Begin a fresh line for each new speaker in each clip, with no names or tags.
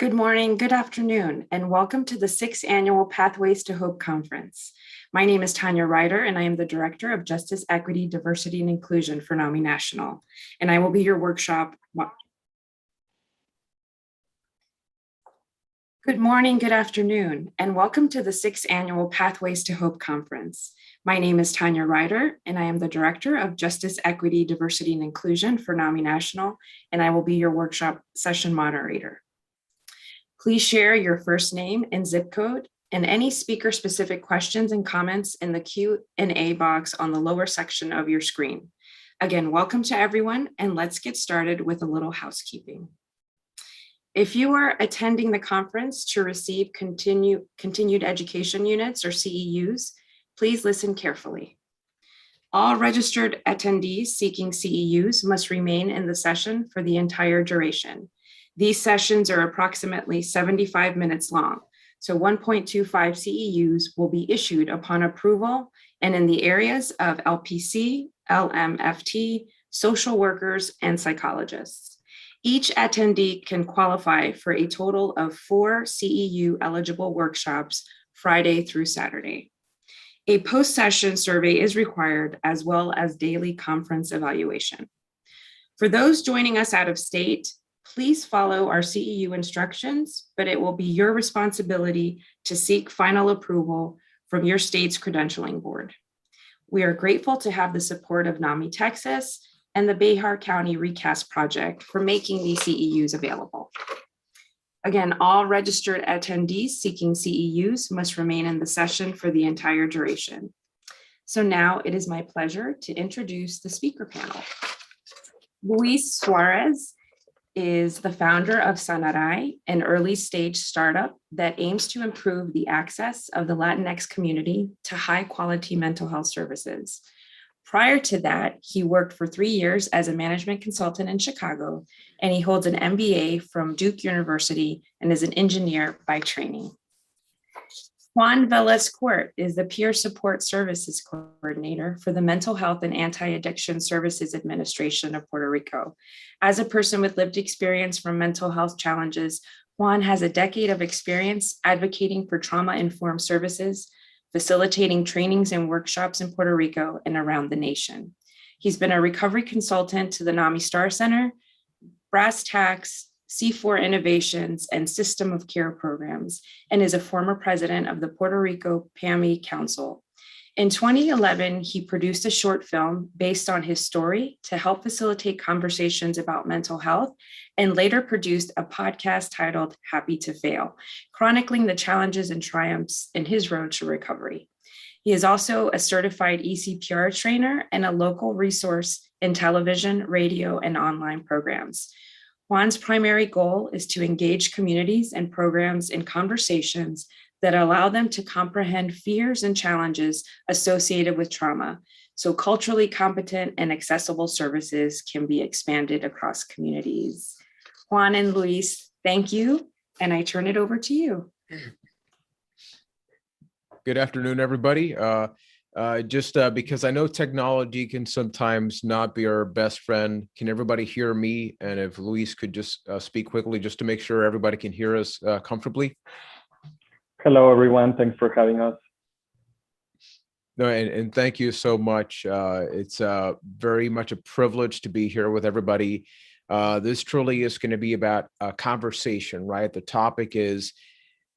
Good morning, good afternoon, and welcome to the 6th Annual Pathways to Hope Conference. My name is Tanya, Ryder, and I am the Director of Justice, Equity, Diversity, and Inclusion for NAMI National, and I will be your workshop. Good morning, good afternoon, and welcome to the 6th Annual Pathways to Hope Conference. My name is Tanya Ryder, and I am the Director of Justice, Equity, Diversity, and Inclusion for NAMI National, and I will be your workshop session moderator. Please share your first name and zip code and any speaker-specific questions and comments in the Q&A box on the lower section of your screen. Again, welcome to everyone, and let's get started with a little housekeeping. If you are attending the conference to receive continued education units or CEUs, please listen carefully. All registered attendees seeking CEUs must remain in the session for the entire duration. These sessions are approximately 75 minutes long, so 1.25 CEUs will be issued upon approval and in the areas of LPC, LMFT, social workers, and psychologists. Each attendee can qualify for a total of 4 CEU eligible workshops Friday through Saturday. A post-session survey is required as well as daily conference evaluation. For those joining us out of state, please follow our CEU instructions, but it will be your responsibility to seek final approval from your state's credentialing board. We are grateful to have the support of NAMI Texas and the Behar County Recast Project for making these CEUs available. Again, all registered attendees seeking CEUs must remain in the session for the entire duration. So now it is my pleasure to introduce the speaker panel. Suarez is the founder of Sanarai, an early stage startup that aims to improve the access of the Latinx community to high quality mental health services. Prior to that, he worked for 3 years as a management consultant in Chicago, and he holds an MBA from Duke University and is an engineer by training. Juan Veléz is the Peer Support Services Coordinator for the Mental Health and Anti-Addiction Services Administration of Puerto Rico. As a person with lived experience from mental health challenges, Juan has a decade of experience advocating for trauma-informed services, facilitating trainings and workshops in Puerto Rico and around the nation. He's been a recovery consultant to the NAMI Star Center, Brass Tacks, C4 Innovations, and System of Care programs, and is a former president of the Puerto Rico PAMI Council. In 2011, he produced a short film based on his story to help facilitate conversations about mental health, and later produced a podcast titled Happy to Fail, chronicling the challenges and triumphs in his road to recovery. He is also a certified ECPR trainer and a local resource in television, radio, and online programs. Juan's primary goal is to engage communities and programs in conversations that allow them to comprehend fears and challenges associated with trauma, so culturally competent and accessible services can be expanded across communities. Juan and Luis, thank you, and I turn it over to you.
Good afternoon, everybody. Because I know technology can sometimes not be our best friend, can everybody hear me? And if Luis could just speak quickly, just to make sure everybody can hear us comfortably.
Hello, everyone. Thanks for having us.
No, and thank you so much. It's very much a privilege to be here with everybody. This truly is going to be about a conversation, right? The topic is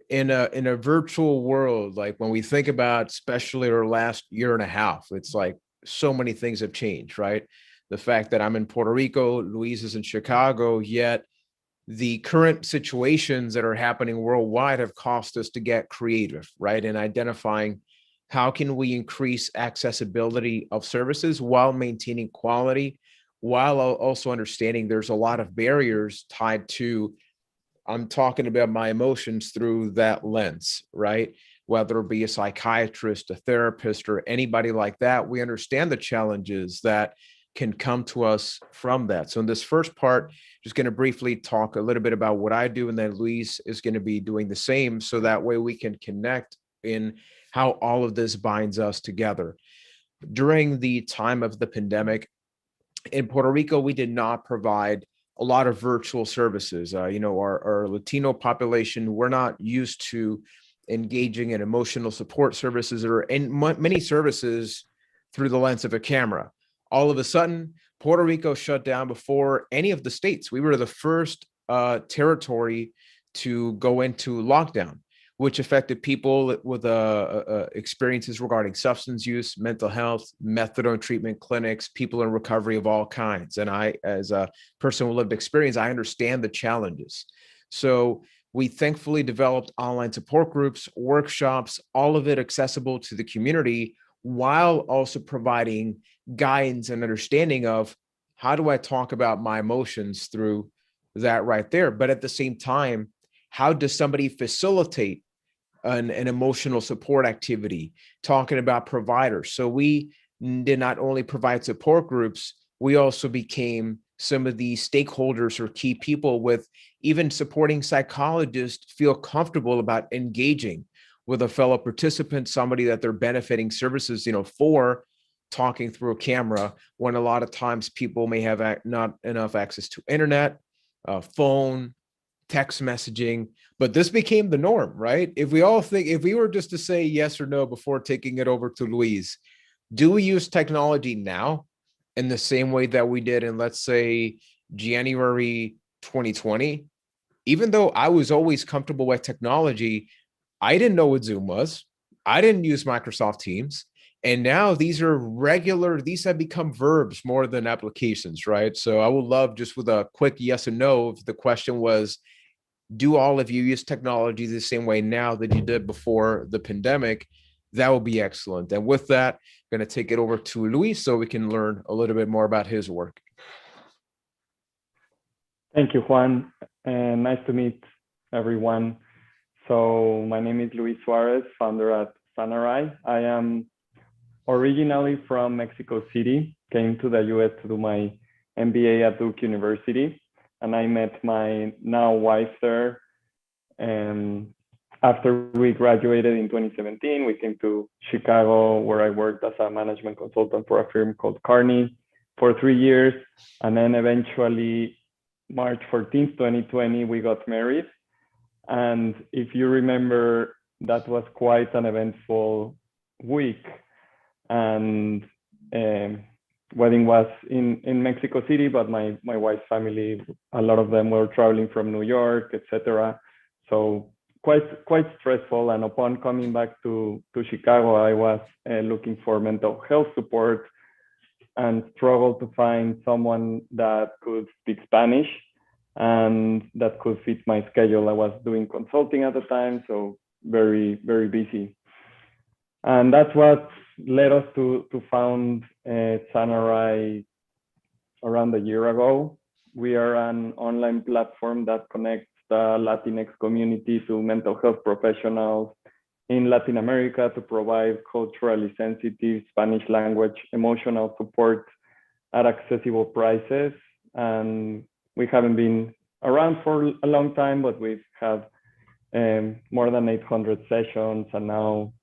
in a virtual world. Like when we think about, especially our last year and a half, it's like so many things have changed, right? The fact that I'm in Puerto Rico, Luis is in Chicago, yet the current situations that are happening worldwide have caused us to get creative, right? In identifying how can we increase accessibility of services while maintaining quality, while also understanding there's a lot of barriers tied to, I'm talking about my emotions through that lens, right? Whether it be a psychiatrist, a therapist, or anybody like that, we understand the challenges that can come to us from that. So in this first part, just going to briefly talk a little bit about what I do, and then Luis is going to be doing the same, so that way we can connect in how all of this binds us together. During the time of the pandemic in Puerto Rico, we did not provide a lot of virtual services. Our Latino population, we're not used to engaging in emotional support services or in many services through the lens of a camera. All of a sudden, Puerto Rico shut down before any of the states. We were the first territory to go into lockdown, which affected people with experiences regarding substance use, mental health, methadone treatment clinics, people in recovery of all kinds. And I, as a person with lived experience, I understand the challenges. So we thankfully developed online support groups, workshops, all of it accessible to the community, while also providing guidance and understanding of how do I talk about my emotions through that right there. But at the same time, how does somebody facilitate an emotional support activity, talking about providers? So we did not only provide support groups, we also became some of the stakeholders or key people with even supporting psychologists feel comfortable about engaging with a fellow participant, somebody that they're benefiting services, for talking through a camera, when a lot of times people may have not enough access to internet, phone, text messaging, but this became the norm, right? If we were just to say yes or no before taking it over to Luis, do we use technology now in the same way that we did in, let's say, January 2020? Even though I was always comfortable with technology, I didn't know what Zoom was. I didn't use Microsoft Teams. And now these have become verbs more than applications, right? So I would love, just with a quick yes or no, if the question was, do all of you use technology the same way now that you did before the pandemic? That would be excellent. And with that, I'm going to take it over to Luis so we can learn a little bit more about his work.
Thank you, Juan. And nice to meet everyone. So my name is Luis Suarez, founder at Sanarai. I am originally from Mexico City, came to the US to do my MBA at Duke University. And I met my now wife there. And after we graduated in 2017, we came to Chicago, where I worked as a management consultant for a firm called Carney for 3 years. And then eventually, March 14th, 2020, we got married. And if you remember, that was quite an eventful week. And wedding was in Mexico City, but my wife's family, a lot of them were traveling from New York, etc. So quite stressful. And upon coming back to Chicago, I was looking for mental health support and struggled to find someone that could speak Spanish and that could fit my schedule. I was doing consulting at the time, so very, very busy. And that's what led us to found Sanarai around a year ago. We are an online platform that connects the Latinx community to mental health professionals in Latin America to provide culturally sensitive Spanish language emotional support at accessible prices. And we haven't been around for a long time, but we've had more than 800 sessions, and now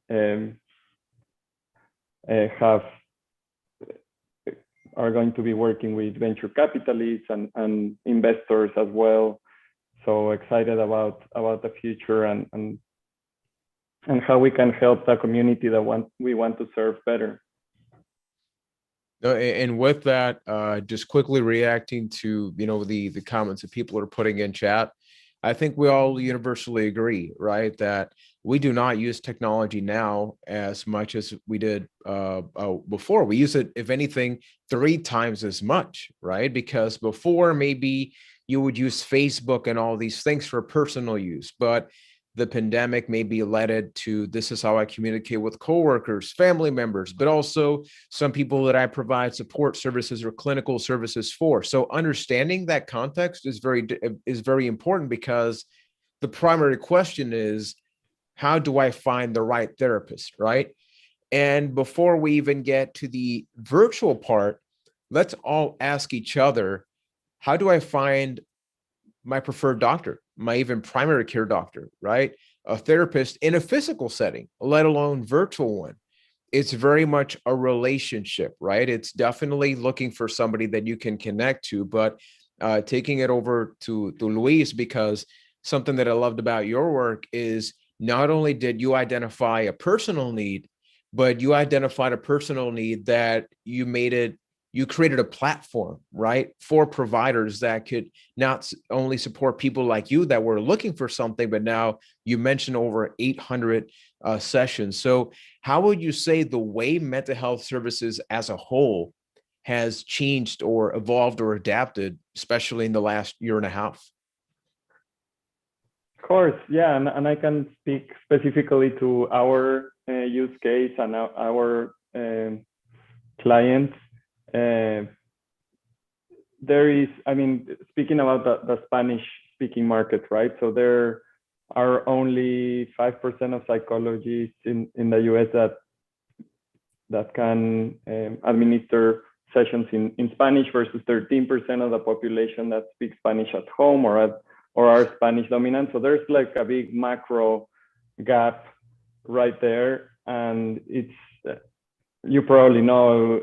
are going to be working with venture capitalists and investors as well. So excited about the future and how we can help the community that we want to serve better.
And with that, just quickly reacting to the comments that people are putting in chat, I think we all universally agree, right, that we do not use technology now as much as we did before. We use it, if anything, 3 times as much, right? Because before, maybe you would use Facebook and all these things for personal use, but the pandemic maybe led it to, this is how I communicate with coworkers, family members, but also some people that I provide support services or clinical services for. So understanding that context is very important, because the primary question is, how do I find the right therapist, right? And before we even get to the virtual part, let's all ask each other, how do I find my preferred doctor, my even primary care doctor, right? A therapist in a physical setting, let alone virtual one. It's very much a relationship, right? It's definitely looking for somebody that you can connect to, but taking it over to Luis, because something that I loved about your work is not only did you identify a personal need, but you identified a personal need that you created a platform, right, for providers that could not only support people like you that were looking for something, but now you mentioned over 800 sessions. So how would you say the way mental health services as a whole has changed or evolved or adapted, especially in the last year and a half?
Of course, yeah, and I can speak specifically to our use case and our clients. There is, I mean, speaking about the Spanish-speaking market, right? So there are only 5% of psychologists in the US that can administer sessions in Spanish versus 13% of the population that speaks Spanish at home or are Spanish dominant. So there's like a big macro gap right there. And it's, you probably know,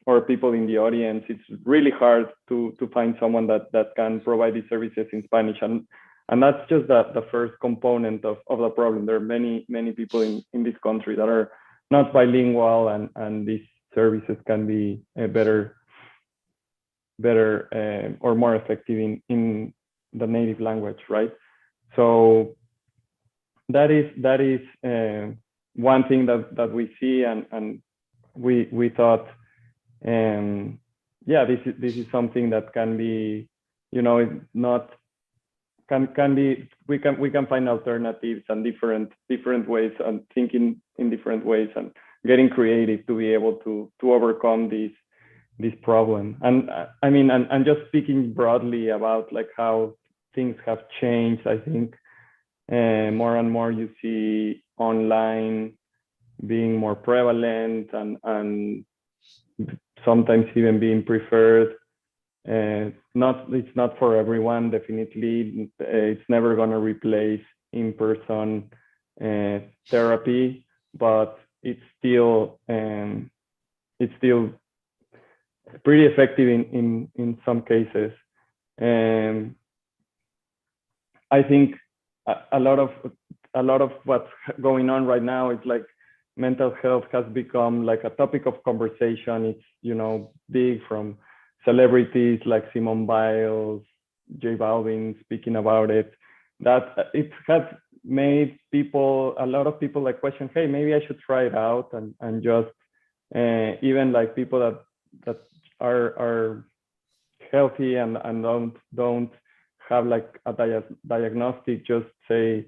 or people in the audience, it's really hard to find someone that can provide these services in Spanish. And that's just the first component of the problem. There are many people in this country that are not bilingual, and these services can be better or more effective in the native language, right? So that is one thing that we see, and we thought, yeah, this is something that can be, you know, not can be, we can find alternatives and different ways, and thinking in different ways and getting creative to be able to overcome this problem. And I mean, and just speaking broadly about like how things have changed, I think more and more you see online being more prevalent and sometimes even being preferred. It's not for everyone, definitely. It's never going to replace in-person therapy, but it's still pretty effective in some cases. I think a lot of what's going on right now is like mental health has become like a topic of conversation. It's, you know, big, from celebrities like Simone Biles, J Balvin speaking about it, that it has made a lot of people like question, hey, maybe I should try it out, and just even like people that are healthy and don't have like a diagnostic, just say,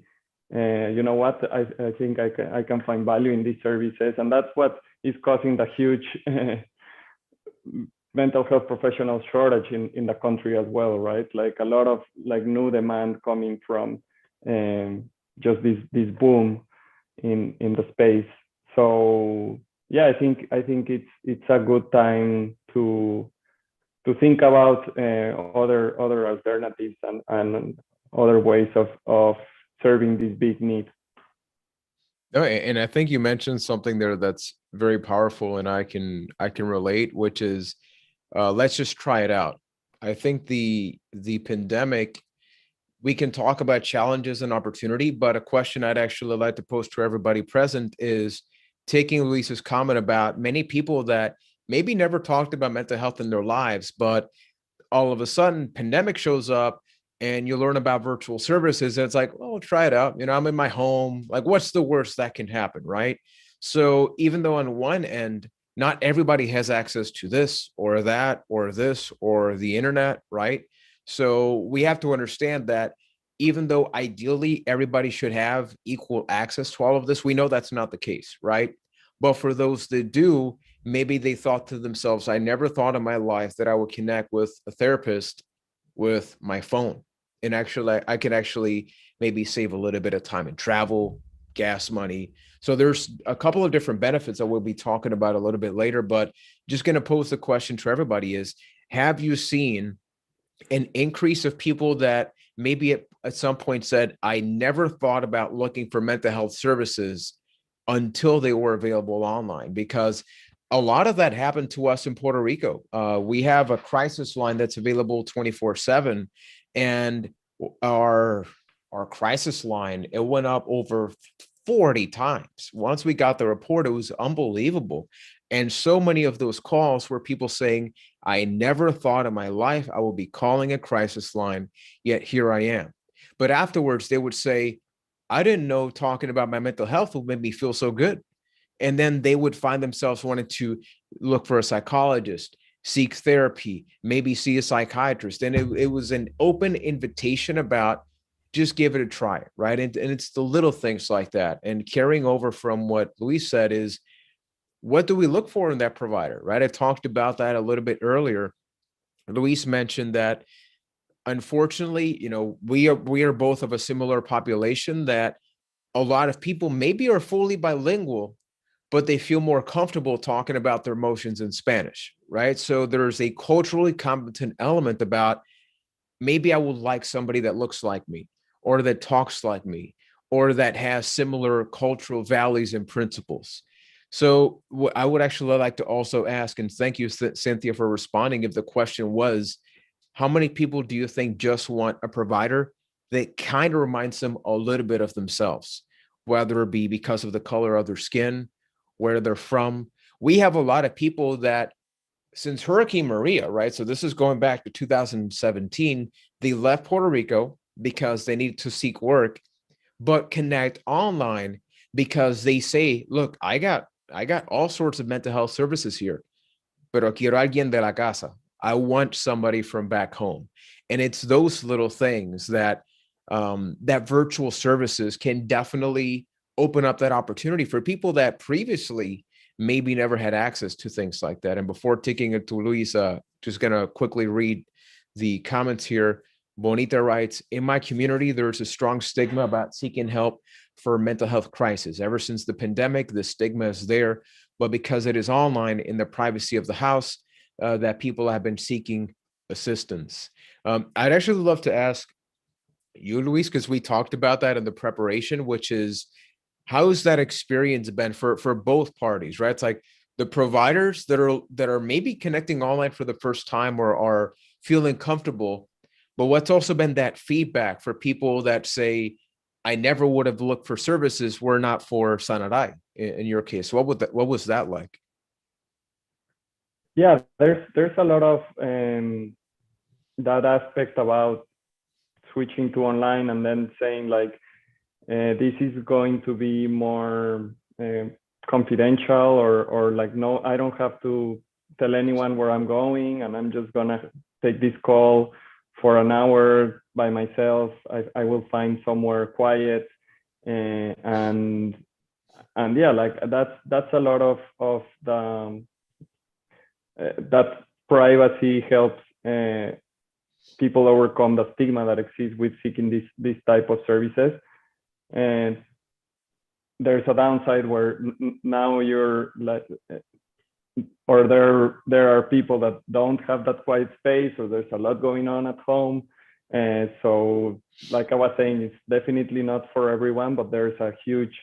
you know what, I think I can find value in these services. And that's what is causing the huge mental health professional shortage in the country as well, right? Like a lot of like new demand coming from just this boom in the space. So yeah, I think it's a good time to think about other alternatives and other ways of serving this big need.
No, and I think you mentioned something there that's very powerful, and I can relate, which is let's just try it out. I think the pandemic, we can talk about challenges and opportunity, but a question I'd actually like to pose to everybody present is taking Luis's comment about many people that maybe never talked about mental health in their lives, but all of a sudden pandemic shows up and you learn about virtual services. And it's like, well, try it out. You know, I'm in my home. Like, what's the worst that can happen, right? So even though on one end, not everybody has access to this or that or this or the internet, right? So we have to understand that even though ideally everybody should have equal access to all of this, we know that's not the case, right? But for those that do, maybe they thought to themselves, I never thought in my life that I would connect with a therapist with my phone. And actually, I could actually maybe save a little bit of time in travel, gas money. So there's a couple of different benefits that we'll be talking about a little bit later, but just going to pose the question to everybody is, have you seen an increase of people that maybe at some point said, I never thought about looking for mental health services until they were available online? Because a lot of that happened to us in Puerto Rico. We have a crisis line that's available 24/7, and our crisis line, it went up over 40 times. Once we got the report, it was unbelievable. And so many of those calls were people saying, I never thought in my life I would be calling a crisis line, yet here I am. But afterwards, they would say, I didn't know talking about my mental health would make me feel so good. And then they would find themselves wanting to look for a psychologist, seek therapy, maybe see a psychiatrist. And it was an open invitation about just give it a try, right? And it's the little things like that. And carrying over from what Luis said is, what do we look for in that provider, right? I talked about that a little bit earlier. Luis mentioned that, unfortunately, we are both of a similar population, that a lot of people maybe are fully bilingual, but they feel more comfortable talking about their emotions in Spanish, right? So there's a culturally competent element about, maybe I would like somebody that looks like me, or that talks like me, or that has similar cultural values and principles. So I would actually like to also ask, and thank you, Cynthia, for responding, if the question was, how many people do you think just want a provider that kind of reminds them a little bit of themselves, whether it be because of the color of their skin, where they're from? We have a lot of people that, since Hurricane Maria, right? So this is going back to 2017, they left Puerto Rico because they needed to seek work, but connect online because they say, look, I got all sorts of mental health services here, pero quiero alguien de la casa. I want somebody from back home. And it's those little things that that virtual services can definitely open up that opportunity for people that previously maybe never had access to things like that. And before taking it to Luis, just going to quickly read the comments here. Bonita writes, in my community, there's a strong stigma about seeking help for mental health crisis. Ever since the pandemic, the stigma is there, but because it is online in the privacy of the house, that people have been seeking assistance. I'd actually love to ask you, Luis, because we talked about that in the preparation, which is, how's that experience been for both parties, right? It's like the providers that are maybe connecting online for the first time or are feeling comfortable, but what's also been that feedback for people that say, I never would have looked for services were not for Sanarai in your case. What was that like?
Yeah, there's a lot of that aspect about switching to online and then saying like, this is going to be more confidential, or like, no, I don't have to tell anyone where I'm going, and I'm just gonna take this call for an hour by myself. I will find somewhere quiet, and yeah, like that's a lot of the that privacy helps people overcome the stigma that exists with seeking this type of services. And there's a downside where now you're like, or there are people that don't have that quiet space, or there's a lot going on at home. And so, like I was saying, it's definitely not for everyone, but there's a huge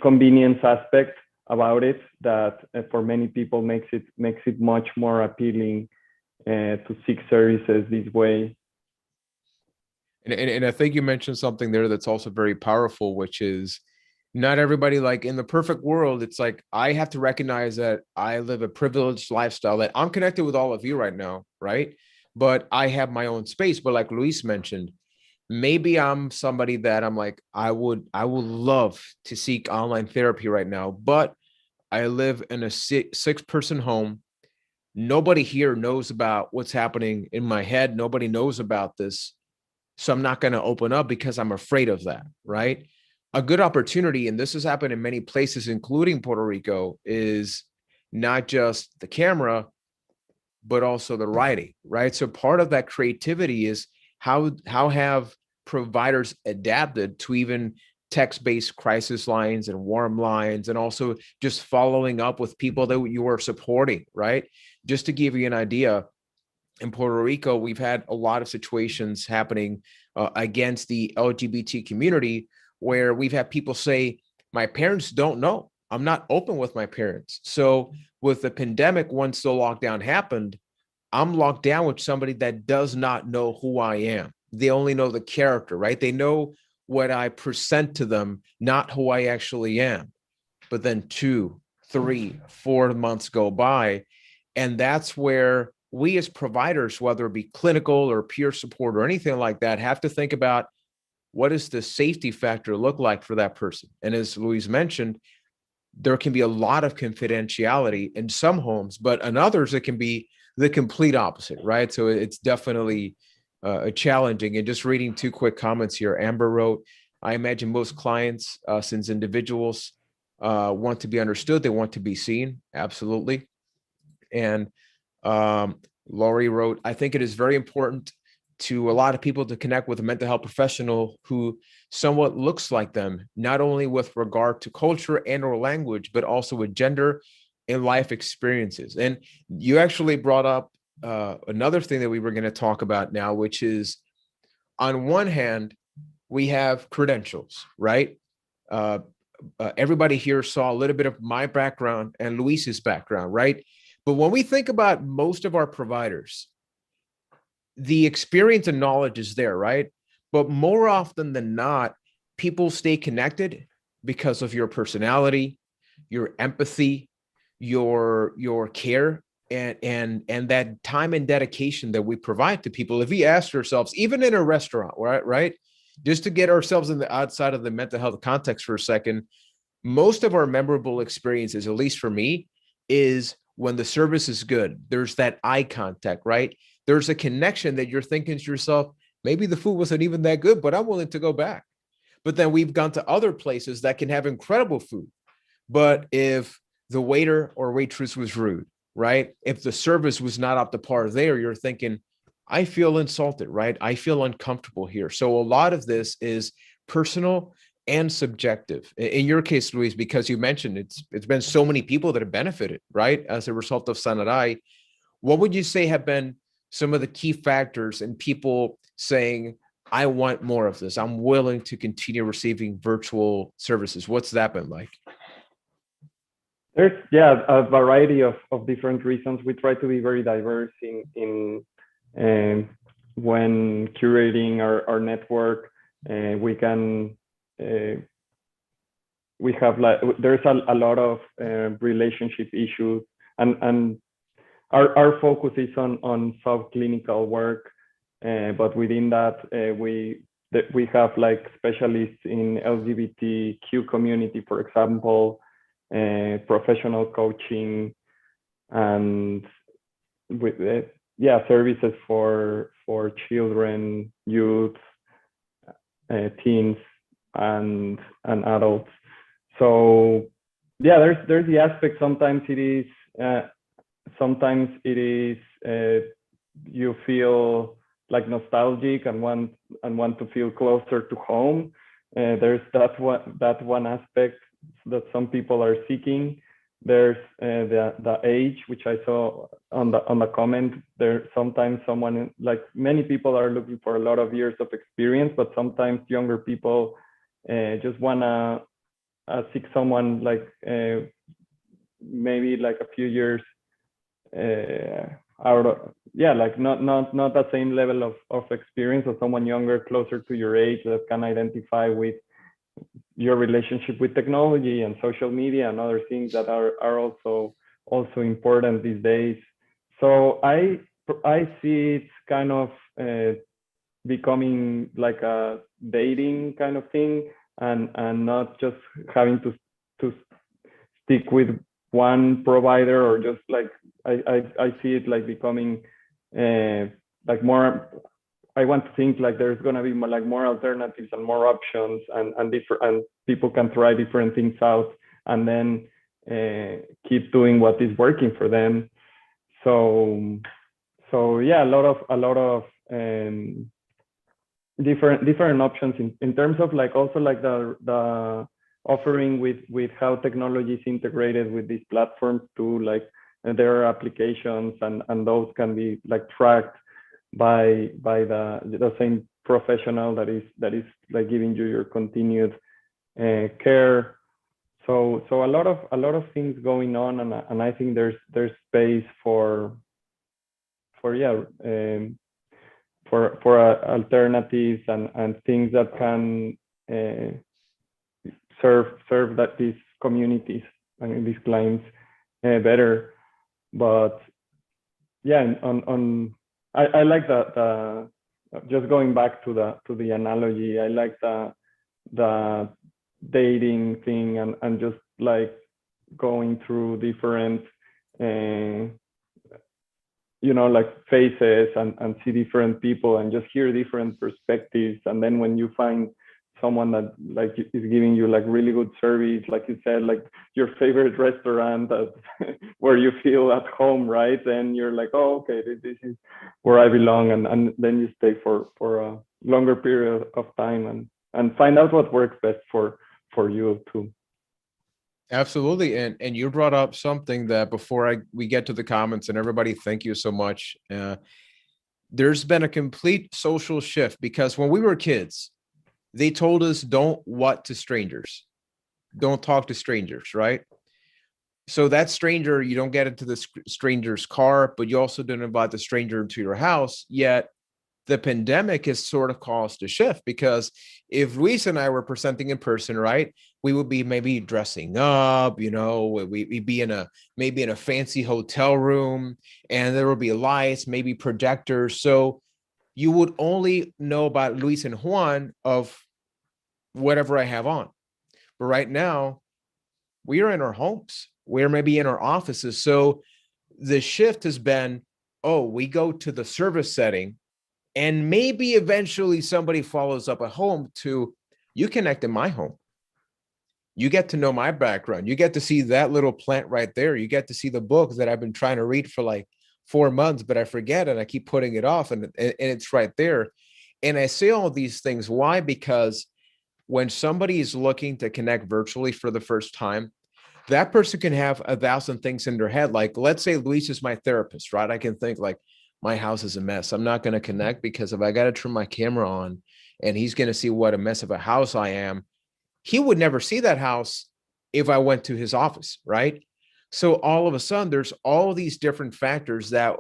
convenience aspect about it that for many people makes it much more appealing to seek services this way.
And I think you mentioned something there that's also very powerful, which is not everybody, like in the perfect world, it's like, I have to recognize that I live a privileged lifestyle, that I'm connected with all of you right now, right? But I have my own space. But like Luis mentioned, maybe I'm somebody that I'm like, I would love to seek online therapy right now, but I live in a six-person home. Nobody here knows about what's happening in my head. Nobody knows about this. So I'm not going to open up because I'm afraid of that, right? A good opportunity, and this has happened in many places, including Puerto Rico, is not just the camera, but also the writing, right? So part of that creativity is how have providers adapted to even text-based crisis lines and warm lines, and also just following up with people that you are supporting, right? Just to give you an idea, in Puerto Rico, we've had a lot of situations happening against the LGBT community, where we've had people say, my parents don't know I'm not open with my parents. So with the pandemic, once the lockdown happened, I'm locked down with somebody that does not know who I am. They only know the character, right? They know what I present to them, not who I actually am. But then 2, 3, 4 months go by. And that's where we as providers, whether it be clinical or peer support or anything like that, have to think about what does the safety factor look like for that person? And as Louise mentioned, there can be a lot of confidentiality in some homes, but in others, it can be the complete opposite, right? So it's definitely challenging. And just reading 2 quick comments here, Amber wrote, I imagine most clients, since individuals want to be understood, they want to be seen. Absolutely. And Laurie wrote, I think it is very important to a lot of people to connect with a mental health professional who somewhat looks like them, not only with regard to culture and or language, but also with gender and life experiences. And you actually brought up another thing that we were going to talk about now, which is on one hand, we have credentials, right? Everybody here saw a little bit of my background and Luis's background, right? But when we think about most of our providers, the experience and knowledge is there, right? But more often than not, people stay connected because of your personality, your empathy, your care, and that time and dedication that we provide to people. If we ask ourselves, even in a restaurant, right? Just to get ourselves in the outside of the mental health context for a second, most of our memorable experiences, at least for me, is when the service is good. There's that eye contact, right? There's a connection that you're thinking to yourself, maybe the food wasn't even that good, but I'm willing to go back. But then we've gone to other places that can have incredible food. But if the waiter or waitress was rude, right? If the service was not up to par there, you're thinking, I feel insulted, right? I feel uncomfortable here. So a lot of this is personal and subjective. In your case, Luis, because you mentioned it's been so many people that have benefited, right? As a result of Sanarai, what would you say have been some of the key factors in people saying, I want more of this. I'm willing to continue receiving virtual services. What's that been like?
There's a variety of different reasons. We try to be very diverse in when curating our network. We have there's a lot of relationship issues, and our focus is on subclinical work, but within that we have like specialists in LGBTQ community, for example, professional coaching, and with services for children, youth, teens, and adults. So there's the aspect. Sometimes it is you feel like nostalgic and want to feel closer to home. There's that one aspect that some people are seeking. There's the age, which I saw on the comment. There sometimes someone, like many people, are looking for a lot of years of experience, but sometimes younger people just wanna seek someone like maybe like a few years out of, like not the same level of experience, or someone younger, closer to your age, that can identify with your relationship with technology and social media and other things that are also important these days. So I see it's kind of becoming like a dating kind of thing, and not just having to stick with one provider, or just like I see it like becoming like more. I want to think like there's going to be more alternatives and more options, and people can try different things out, and then keep doing what is working for them. So yeah, a lot of different options in terms of like also like the offering with how technology is integrated with these platforms too. Like there are applications, and those can be like tracked by the same professional that is like giving you your continued care. So a lot of things going on, and I think there's space for alternatives and things that can serve that these communities and these clients better. But yeah, I like the just going back to the analogy. I like the dating thing and just like going through different like faces and see different people and just hear different perspectives. And then when you find someone that like is giving you like really good service, like you said, like your favorite restaurant that where you feel at home, right? Then you're like, oh, okay, this is where I belong. And then you stay for a longer period of time and find out what works best for you too.
Absolutely. And you brought up something that before we get to the comments, and everybody, thank you so much. There's been a complete social shift, because when we were kids, they told us don't what to strangers, don't talk to strangers, right? So that stranger, you don't get into the stranger's car, but you also don't invite the stranger into your house. Yet the pandemic has sort of caused a shift, because if Luis and I were presenting in person, right, we would be maybe dressing up, we'd be maybe in a fancy hotel room, and there would be lights, maybe projectors. So you would only know about Luis and Juan of whatever I have on. But right now, we are in our homes. We're maybe in our offices. So the shift has been, we go to the service setting, and maybe eventually somebody follows up at home to, you connect in my home. You get to know my background. You get to see that little plant right there. You get to see the book that I've been trying to read for like 4 months, but I forget it. I keep putting it off, and it's right there. And I say all these things. Why? Because when somebody is looking to connect virtually for the first time, that person can have 1,000 things in their head. Like, let's say Luis is my therapist, right? I can think like, my house is a mess. I'm not going to connect, because if I got to turn my camera on and he's going to see what a mess of a house I am, he would never see that house if I went to his office, right? So all of a sudden, there's all these different factors that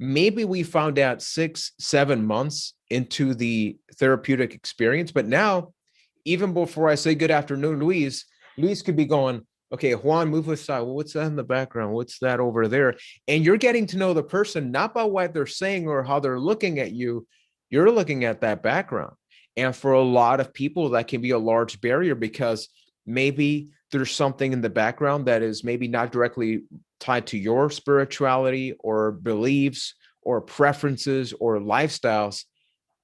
maybe we found out 6, 7 months into the therapeutic experience. But now, even before I say good afternoon, Luis could be going, okay, Juan, move aside. Well, what's that in the background? What's that over there? And you're getting to know the person, not by what they're saying or how they're looking at you. You're looking at that background. And for a lot of people, that can be a large barrier, because maybe there's something in the background that is maybe not directly tied to your spirituality or beliefs or preferences or lifestyles.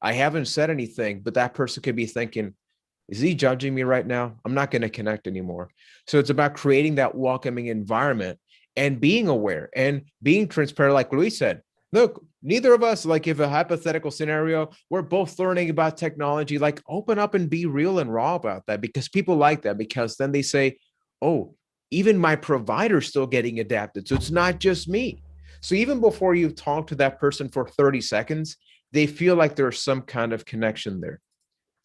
I haven't said anything, but that person could be thinking, is he judging me right now? I'm not going to connect anymore. So it's about creating that welcoming environment and being aware and being transparent. Like Luis said, look, neither of us, like if a hypothetical scenario, we're both learning about technology, like open up and be real and raw about that, because people like that, because then they say, oh, even my provider's still getting adapted. So it's not just me. So even before you talk to that person for 30 seconds, they feel like there's some kind of connection there.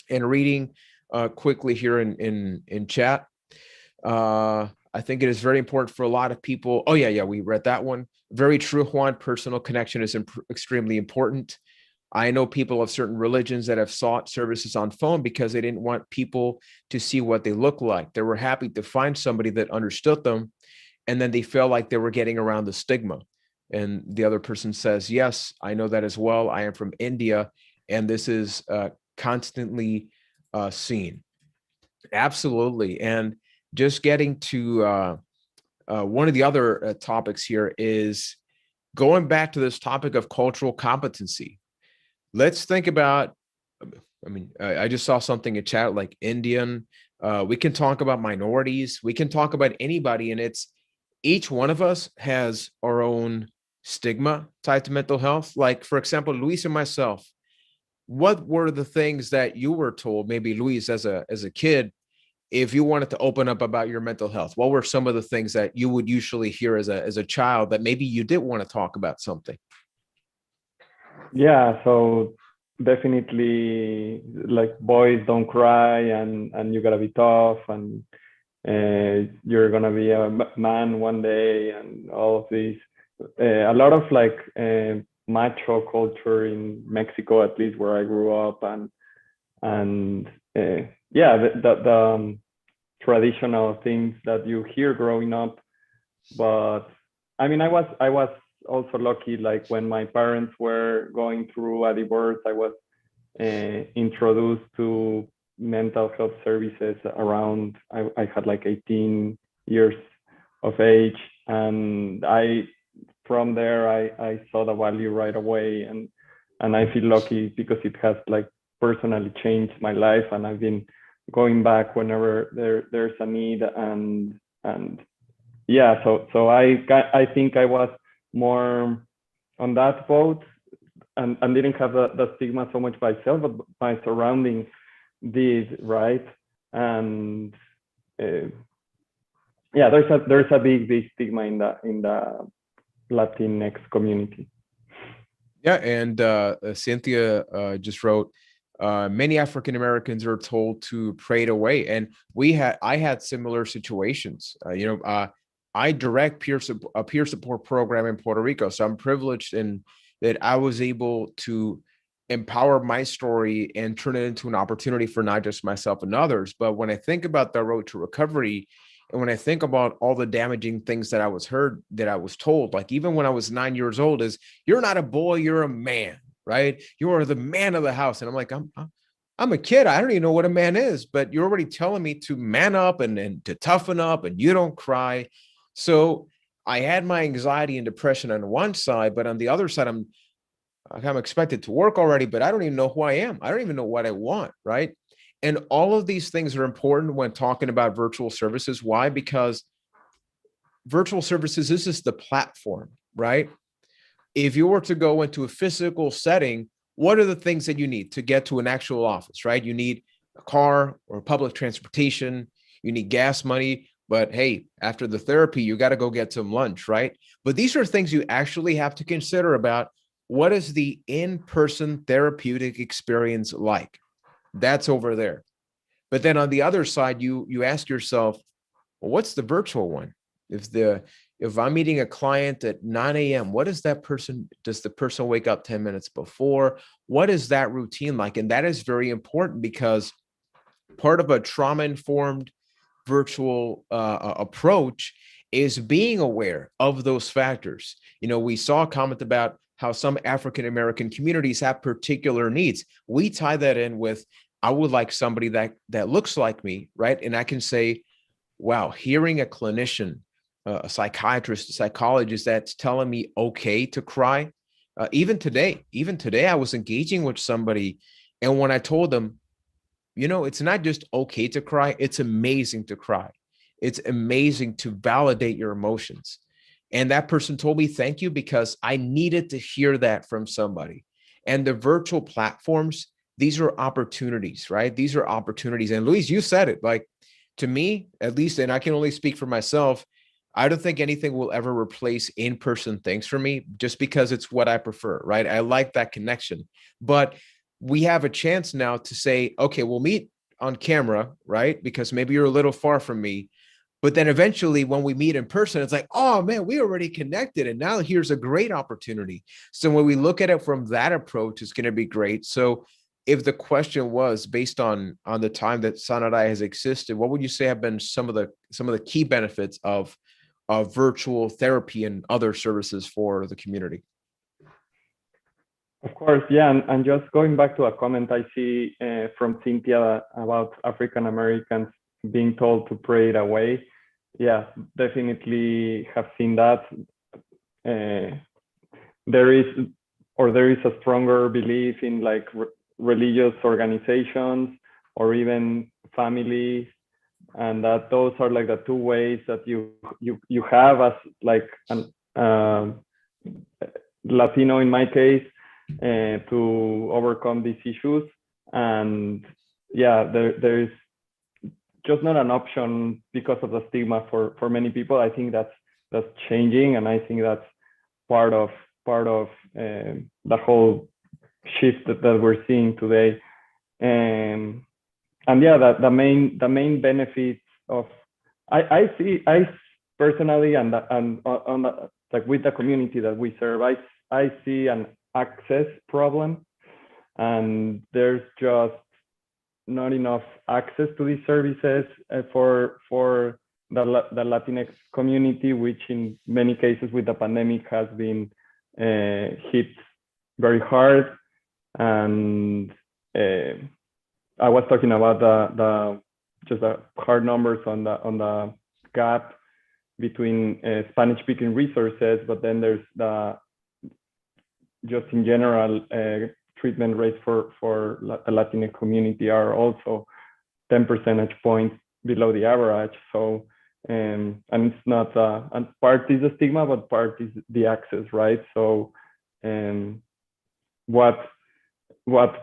And reading quickly here in chat, I think it is very important for a lot of people. Oh yeah, we read that one. Very true, Juan. Personal connection is extremely important. I know people of certain religions that have sought services on phone because they didn't want people to see what they look like. They were happy to find somebody that understood them, and then they felt like they were getting around the stigma. And the other person says, yes, I know that as well. I am from India, and this is constantly seen. Absolutely. And just getting to one of the other topics here is going back to this topic of cultural competency. Let's think about, I just saw something in chat like Indian. We can talk about minorities. We can talk about anybody. And it's each one of us has our own stigma tied to mental health. Like, for example, Luis and myself, what were the things that you were told, maybe Luis as a kid, if you wanted to open up about your mental health? What were some of the things that you would usually hear as a child that maybe you did want to talk about something?
Yeah, so definitely like boys don't cry and you gotta be tough and you're gonna be a man one day, and all of these. A lot of like macho culture in Mexico, at least where I grew up, and yeah, the traditional things that you hear growing up. But I mean, I was also lucky, like when my parents were going through a divorce, I was introduced to mental health services around, I had like 18 years of age, and from there I saw the value right away, and I feel lucky because it has like personally changed my life, and I've been going back whenever there's a need, and yeah, so I think I was more on that boat, and didn't have the stigma so much by myself, but my surroundings did, right? And yeah, there's a big stigma in the Latinx community.
Yeah, and Cynthia just wrote, many African Americans are told to pray it away, and I had similar situations. I direct a peer support program in Puerto Rico, so I'm privileged in that I was able to empower my story and turn it into an opportunity for not just myself and others. But when I think about the road to recovery, and when I think about all the damaging things that I was told, like even when I was 9 years old, is you're not a boy, you're a man, right? You are the man of the house. And I'm like, I'm a kid. I don't even know what a man is, but you're already telling me to man up and to toughen up, and you don't cry. So I had my anxiety and depression on one side, but on the other side, I'm expected to work already, but I don't even know who I am. I don't even know what I want, right? And all of these things are important when talking about virtual services. Why? Because virtual services, this is the platform, right? If you were to go into a physical setting, what are the things that you need to get to an actual office, right? You need a car or public transportation, you need gas money, but hey, after the therapy, you got to go get some lunch, right? But these are things you actually have to consider about what is the in-person therapeutic experience like? That's over there. But then on the other side, you ask yourself, well, what's the virtual one? If I'm meeting a client at 9 a.m., does the person wake up 10 minutes before? What is that routine like? And that is very important, because part of a trauma-informed virtual approach is being aware of those factors. We saw a comment about how some African-American communities have particular needs. We tie that in with, I would like somebody that looks like me, right? And I can say, wow, hearing a clinician, a psychiatrist, a psychologist that's telling me okay to cry. Even today, I was engaging with somebody, and when I told them, it's not just okay to cry, it's amazing to cry. It's amazing to validate your emotions. And that person told me, thank you, because I needed to hear that from somebody. And the virtual platforms, these are opportunities, right? These are opportunities. And Luis, you said it, like, to me, at least, and I can only speak for myself, I don't think anything will ever replace in-person things for me, just because it's what I prefer, right? I like that connection. But we have a chance now to say, okay, we'll meet on camera, right? Because maybe you're a little far from me. But then eventually when we meet in person, it's like, oh man, we already connected. And now here's a great opportunity. So when we look at it from that approach, it's going to be great. So if the question was based on the time that Sanarai has existed, what would you say have been some of the key benefits of virtual therapy and other services for the community?
Of course, yeah, and just going back to a comment I see from Cynthia about African Americans being told to pray it away. Yeah, definitely have seen that. There is a stronger belief in like religious organizations or even families, and that those are like the two ways that you have as like an Latino in my case to overcome these issues. And yeah, there is just not an option because of the stigma for many people. I think that's changing, and I think that's part of the whole shift that we're seeing today. And yeah, the main benefits of I personally, and on the, like with the community that we serve, I see an access problem, and there's just not enough access to these services for the Latinx community, which in many cases with the pandemic has been hit very hard. And I was talking about the just the hard numbers on the gap between Spanish-speaking resources, but then there's the just in general treatment rates for the Latinx community are also 10 percentage points below the average. So and it's not and part is the stigma, but part is the access, right? So what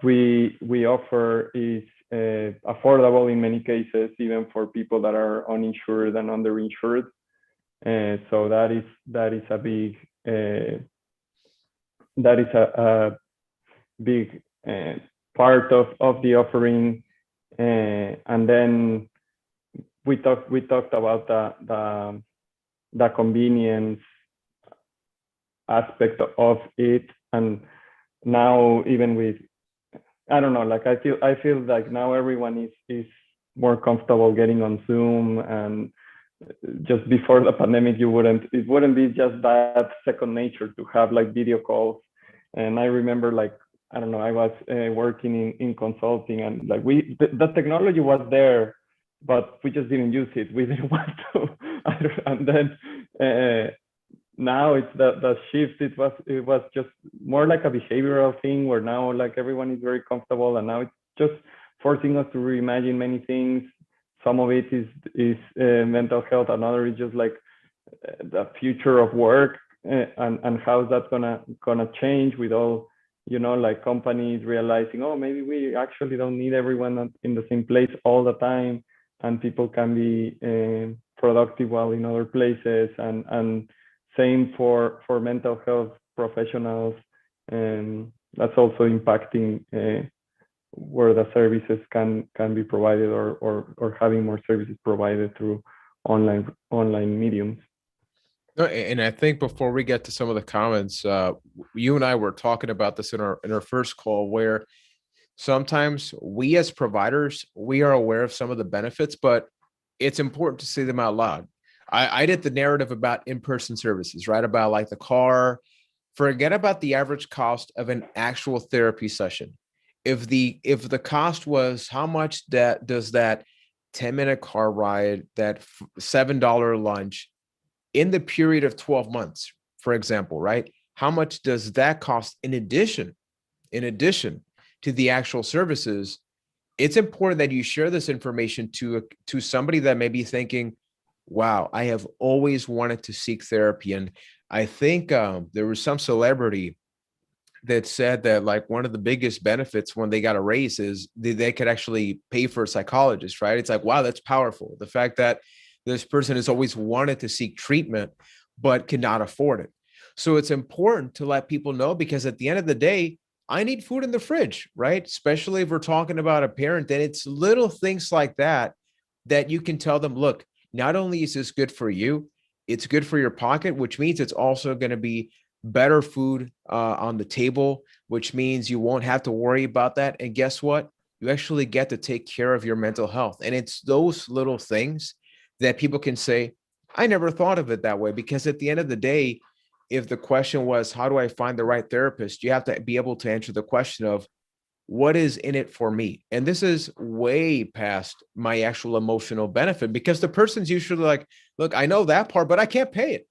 we offer is affordable in many cases, even for people that are uninsured and underinsured. So that is a big big part of the offering. And then we talked about the convenience aspect of it, and now even with, I don't know, like I feel like now everyone is more comfortable getting on Zoom, and just before the pandemic it wouldn't be just that second nature to have like video calls. And I remember, like, I don't know, I was working in consulting, and like the technology was there, but we just didn't use it. We didn't want to. And then now it's the shift. It was just more like a behavioral thing, where now like everyone is very comfortable, and now it's just forcing us to reimagine many things. Some of it is mental health, another is just like the future of work, and how that's gonna change with all, you know, like companies realizing, oh, maybe we actually don't need everyone in the same place all the time, and people can be productive while in other places, and same for mental health professionals. And that's also impacting where the services can be provided, or having more services provided through online mediums.
No, and I think before we get to some of the comments, you and I were talking about this in our first call, where sometimes we as providers, we are aware of some of the benefits, but it's important to say them out loud. I did the narrative about in-person services, right? About like the car. Forget about the average cost of an actual therapy session. If the cost was, how much does that 10-minute car ride, that $7 lunch in the period of 12 months, for example, right? How much does that cost in addition to the actual services? It's important that you share this information to somebody that may be thinking, wow, I have always wanted to seek therapy. And I think there was some celebrity that said that like one of the biggest benefits when they got a raise is they could actually pay for a psychologist, right? It's like, wow, that's powerful. The fact that this person has always wanted to seek treatment, but cannot afford it. So it's important to let people know, because at the end of the day, I need food in the fridge, right? Especially if we're talking about a parent, then it's little things like that you can tell them, look, not only is this good for you, it's good for your pocket, which means it's also going to be better food on the table, which means you won't have to worry about that. And guess what? You actually get to take care of your mental health. And it's those little things that people can say, I never thought of it that way. Because at the end of the day, if the question was, how do I find the right therapist? You have to be able to answer the question of, what is in it for me? And this is way past my actual emotional benefit, because the person's usually like, look, I know that part, but I can't pay it.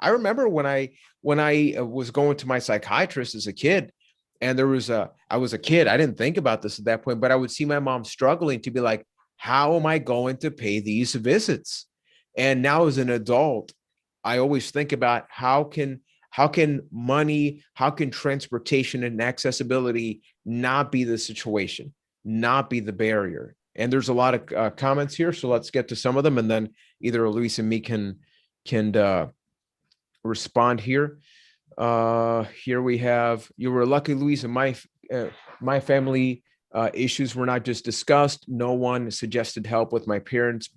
I remember when I was going to my psychiatrist as a kid, and I was a kid, I didn't think about this at that point, but I would see my mom struggling to be like, how am I going to pay these visits? And now as an adult, I always think about how can money, how can transportation and accessibility not be the situation, not be the barrier? And there's a lot of comments here, so let's get to some of them, and then either Luis and me can respond here. Here we have, you were lucky, Luis, and my family Issues were not just discussed. No one suggested help with my parents.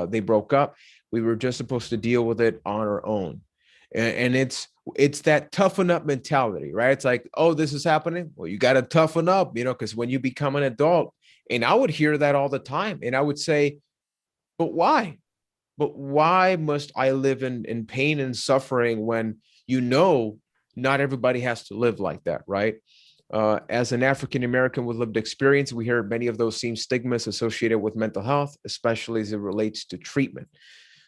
They broke up. We were just supposed to deal with it on our own. And it's that toughen up mentality, right? It's like, oh, this is happening. Well, you got to toughen up, because when you become an adult, and I would hear that all the time. And I would say, but why? But why must I live in pain and suffering when not everybody has to live like that, right? As an African-American with lived experience, we hear many of those same stigmas associated with mental health, especially as it relates to treatment.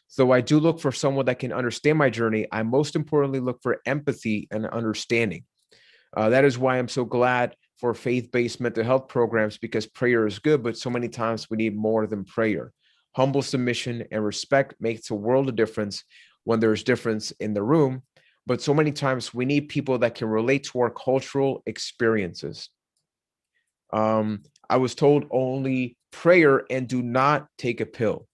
So I do look for someone that can understand my journey. I most importantly look for empathy and understanding. That is why I'm so glad for faith-based mental health programs, because prayer is good, but so many times we need more than prayer. Humble submission and respect makes a world of difference when there's difference in the room. But so many times we need people that can relate to our cultural experiences. I was told only prayer and do not take a pill.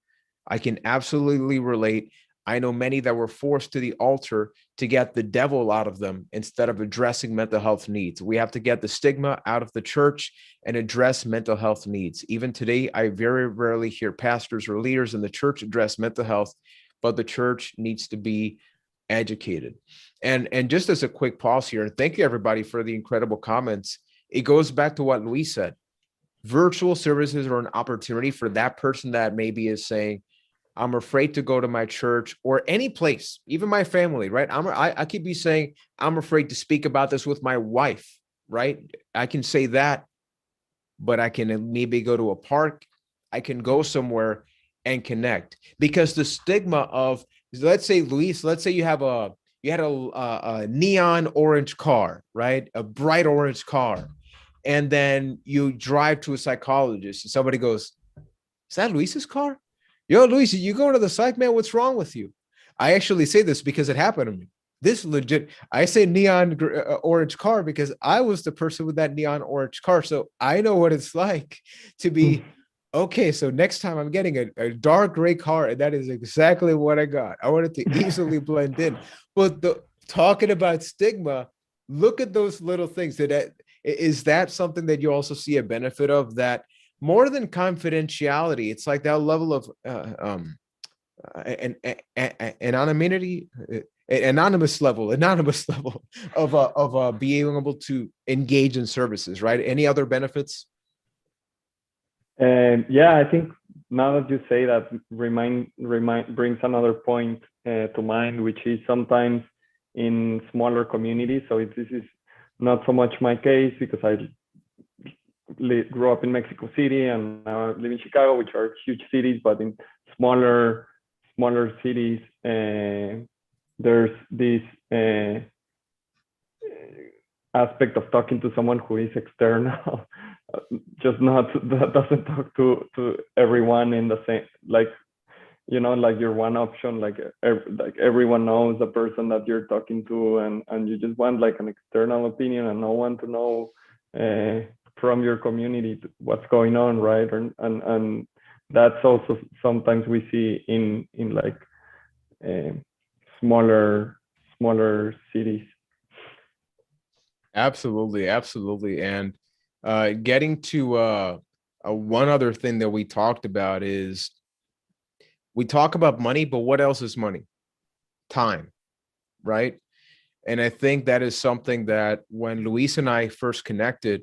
I can absolutely relate. I know many that were forced to the altar to get the devil out of them instead of addressing mental health needs. We have to get the stigma out of the church and address mental health needs. Even today, I very rarely hear pastors or leaders in the church address mental health, but the church needs to be educated. And just as a quick pause here, and thank you everybody for the incredible comments. It goes back to what Luis said. Virtual services are an opportunity for that person that maybe is saying, I'm afraid to go to my church or any place, even my family, right? I could be saying, I'm afraid to speak about this with my wife, right? I can say that, but I can maybe go to a park. I can go somewhere and connect, because the stigma of, let's say, Luis, let's say you had a neon orange car, right? A bright orange car. And then you drive to a psychologist and somebody goes, is that Luis's car? Yo, Luis, you going to the psych, man? What's wrong with you? I actually say this because it happened to me. This legit, I say neon orange car because I was the person with that neon orange car. So I know what it's like to be, okay, so next time I'm getting a dark gray car, and that is exactly what I got. I wanted to easily blend in. But talking about stigma, look at those little things. Is that something that you also see a benefit of, that more than confidentiality, it's like that level of anonymity, anonymous level of being able to engage in services, right? Any other benefits?
Yeah, I think now that you say that, brings another point to mind, which is sometimes in smaller communities. So this is not so much my case because I grew up in Mexico City and now I live in Chicago, which are huge cities, but in smaller cities, there's this aspect of talking to someone who is external, that doesn't talk to everyone in the same, like your one option, like everyone knows the person that you're talking to, and you just want like an external opinion and no one to know from your community what's going on, right? And that's also sometimes we see in like smaller cities.
Absolutely. And getting to one other thing that we talked about is, we talk about money, but what else is money? Time, right? And I think that is something that when Luis and I first connected,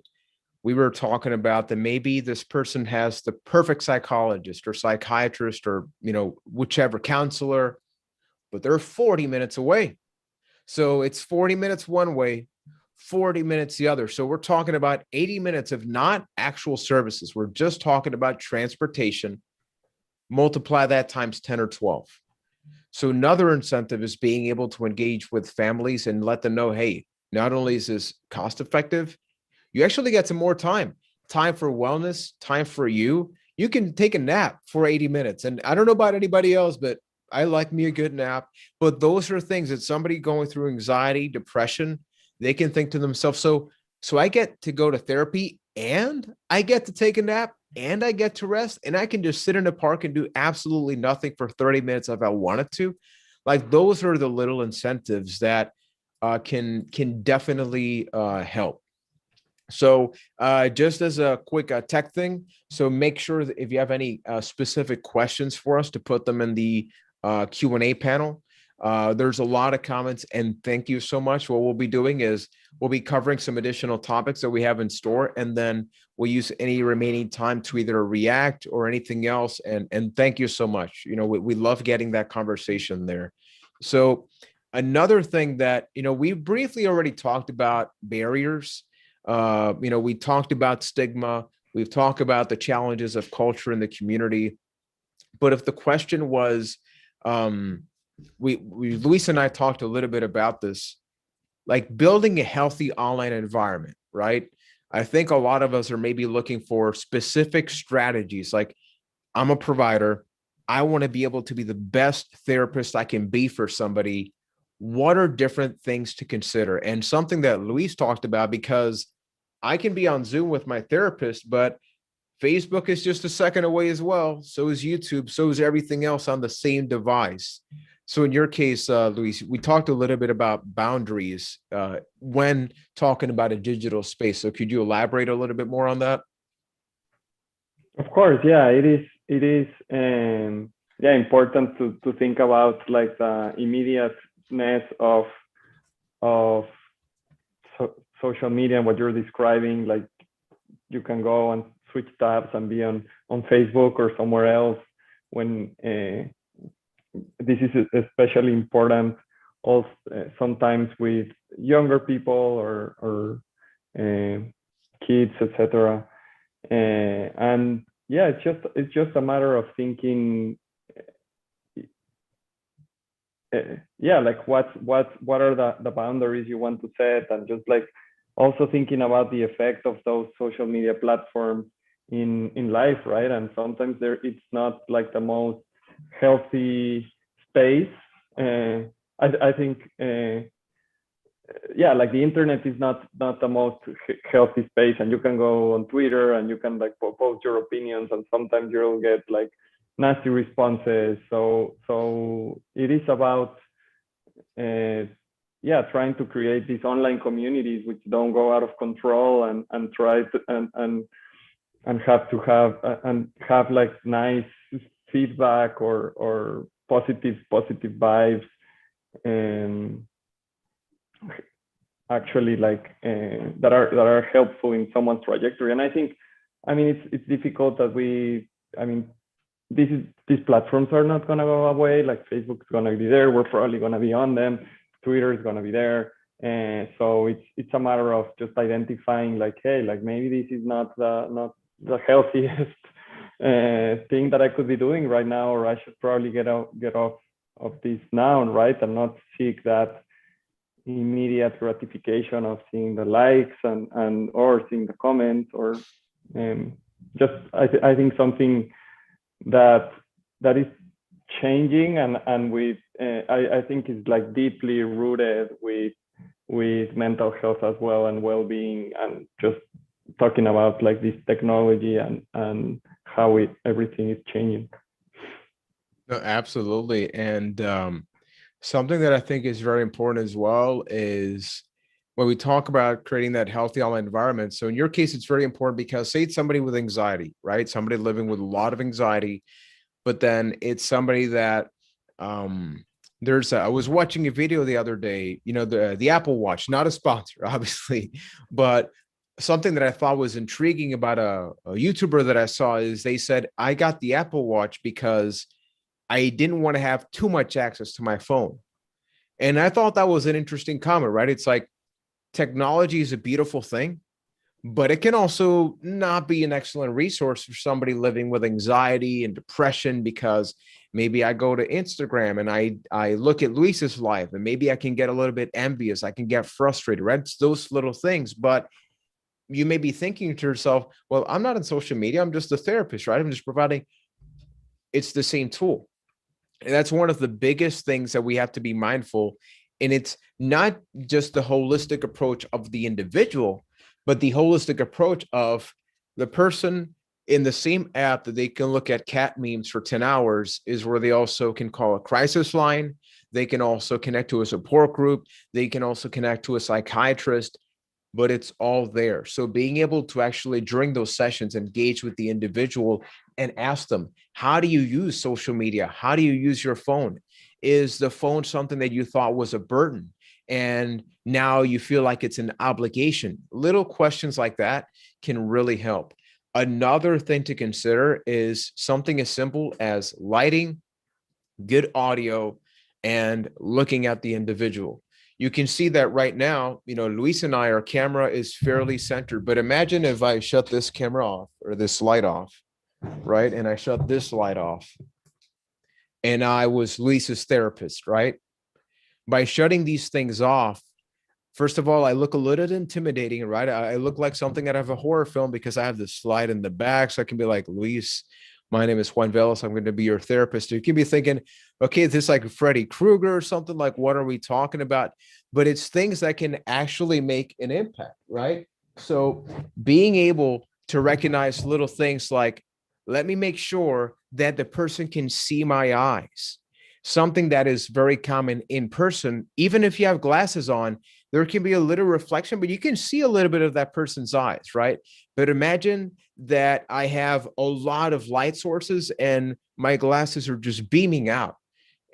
we were talking about that maybe this person has the perfect psychologist or psychiatrist or, whichever counselor, but they're 40 minutes away. So it's 40 minutes one way, 40 minutes the other. So we're talking about 80 minutes of not actual services. We're just talking about transportation. Multiply that times 10 or 12. So another incentive is being able to engage with families and let them know, hey, not only is this cost effective, you actually get some more time for wellness, time for you. You can take a nap for 80 minutes. And I don't know about anybody else, but I like me a good nap. But those are things that somebody going through anxiety, depression, they can think to themselves, so I get to go to therapy and I get to take a nap and I get to rest and I can just sit in a park and do absolutely nothing for 30 minutes if I wanted to. Like, those are the little incentives that can definitely help. So just as a quick tech thing, so make sure that if you have any specific questions for us to put them in the Q&A panel. There's a lot of comments, and thank you so much. What we'll be doing is we'll be covering some additional topics that we have in store, and then we'll use any remaining time to either react or anything else. And thank you so much. You know, we love getting that conversation there. So another thing that, you know, we briefly already talked about barriers. You know, we talked about stigma. We've talked about the challenges of culture in the community. But if the question was, Luis and I talked a little bit about this, like building a healthy online environment, right? I think a lot of us are maybe looking for specific strategies. Like, I'm a provider. I want to be able to be the best therapist I can be for somebody. What are different things to consider? And something that Luis talked about, because I can be on Zoom with my therapist, but Facebook is just a second away as well. So is YouTube. So is everything else on the same device. So in your case, Luis, we talked a little bit about boundaries when talking about a digital space. So could you elaborate a little bit more on that?
Of course, yeah, it is important to think about like the immediateness of social media and what you're describing. Like, you can go and switch tabs and be on Facebook or somewhere else when this is especially important also sometimes with younger people or kids, etc. And yeah, it's just a matter of thinking, like what are the boundaries you want to set, and just like also thinking about the effect of those social media platforms in life, right? And sometimes it's not like the most healthy space. I think yeah, like the internet is not the most healthy space, and you can go on Twitter and you can like post your opinions, and sometimes you'll get like nasty responses. So it is about yeah, trying to create these online communities which don't go out of control, and try to and have like nice feedback or positive vibes, and actually like that are helpful in someone's trajectory. And I think, I mean, it's difficult that these platforms are not going to go away. Like, Facebook's going to be there, we're probably going to be on them, Twitter is going to be there, and so it's a matter of just identifying like, hey, like maybe this is not the healthiest thing that I could be doing right now, or I should probably get off of this now, right? And not seek that immediate gratification of seeing the likes and or seeing the comments, or just I think something that is changing, and with I think is like deeply rooted with mental health as well, and well-being, and just talking about like this technology and how everything is changing.
No, absolutely. And something that I think is very important as well is when we talk about creating that healthy online environment. So in your case, it's very important because, say it's somebody with anxiety, right? Somebody living with a lot of anxiety, but then it's somebody that I was watching a video the other day, you know, the Apple Watch, not a sponsor, obviously, but something that I thought was intriguing about a YouTuber that I saw is they said, I got the Apple Watch because I didn't want to have too much access to my phone. And I thought that was an interesting comment, right? It's like, technology is a beautiful thing, but it can also not be an excellent resource for somebody living with anxiety and depression, because maybe I go to Instagram and I look at Luis's life, and maybe I can get a little bit envious. I can get frustrated, right? It's those little things. But you may be thinking to yourself, well, I'm not on social media. I'm just a therapist, right? I'm just providing. It's the same tool. And that's one of the biggest things that we have to be mindful. And it's not just the holistic approach of the individual, but the holistic approach of the person in the same app that they can look at cat memes for 10 hours is where they also can call a crisis line. They can also connect to a support group. They can also connect to a psychiatrist. but it's all there. So being able to actually, during those sessions, engage with the individual and ask them, how do you use social media? How do you use your phone? Is the phone something that you thought was a burden, and now you feel like it's an obligation? Little questions like that can really help. Another thing to consider is something as simple as lighting, good audio, and looking at the individual. You can see that right now, Luis and I, our camera is fairly centered, but imagine if I shut this camera off or this light off, right? And I shut this light off and I was Luis's therapist, right? By shutting these things off, first of all, I look a little intimidating, right? I look like something out of a horror film because I have this slide in the back. So I can be like, Luis, my name is Juan Veléz. I'm going to be your therapist. You can be thinking, okay, this is like Freddy Krueger or something. Like, what are we talking about? But it's things that can actually make an impact, right? So being able to recognize little things like, let me make sure that the person can see my eyes. Something that is very common in person, even if you have glasses on, there can be a little reflection, but you can see a little bit of that person's eyes, right? But imagine that I have a lot of light sources and my glasses are just beaming out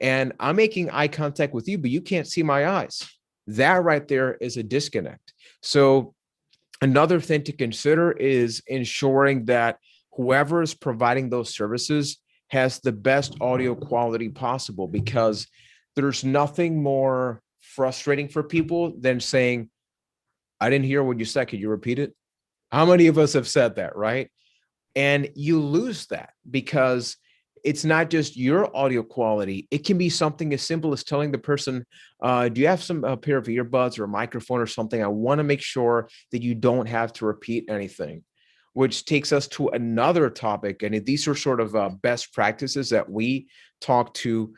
and I'm making eye contact with you, but you can't see my eyes. That right there is a disconnect. So another thing to consider is ensuring that whoever is providing those services has the best audio quality possible, because there's nothing more frustrating for people than saying, I didn't hear what you said. Could you repeat it? How many of us have said that, right? And you lose that because it's not just your audio quality. It can be something as simple as telling the person, do you have a pair of earbuds or a microphone or something? I want to make sure that you don't have to repeat anything, which takes us to another topic. And these are sort of best practices that we talk to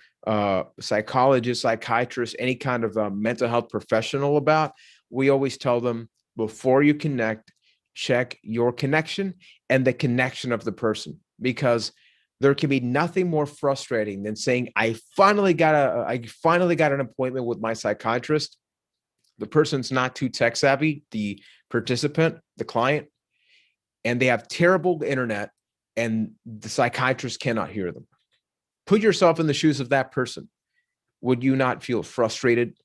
psychologists, psychiatrists, any kind of mental health professional about. We always tell them, before you connect, check your connection and the connection of the person, because there can be nothing more frustrating than saying, I finally got an appointment with my psychiatrist. The person's not too tech savvy, the participant, the client, and they have terrible internet and the psychiatrist cannot hear them. Put yourself in the shoes of that person. Would you not feel frustrated,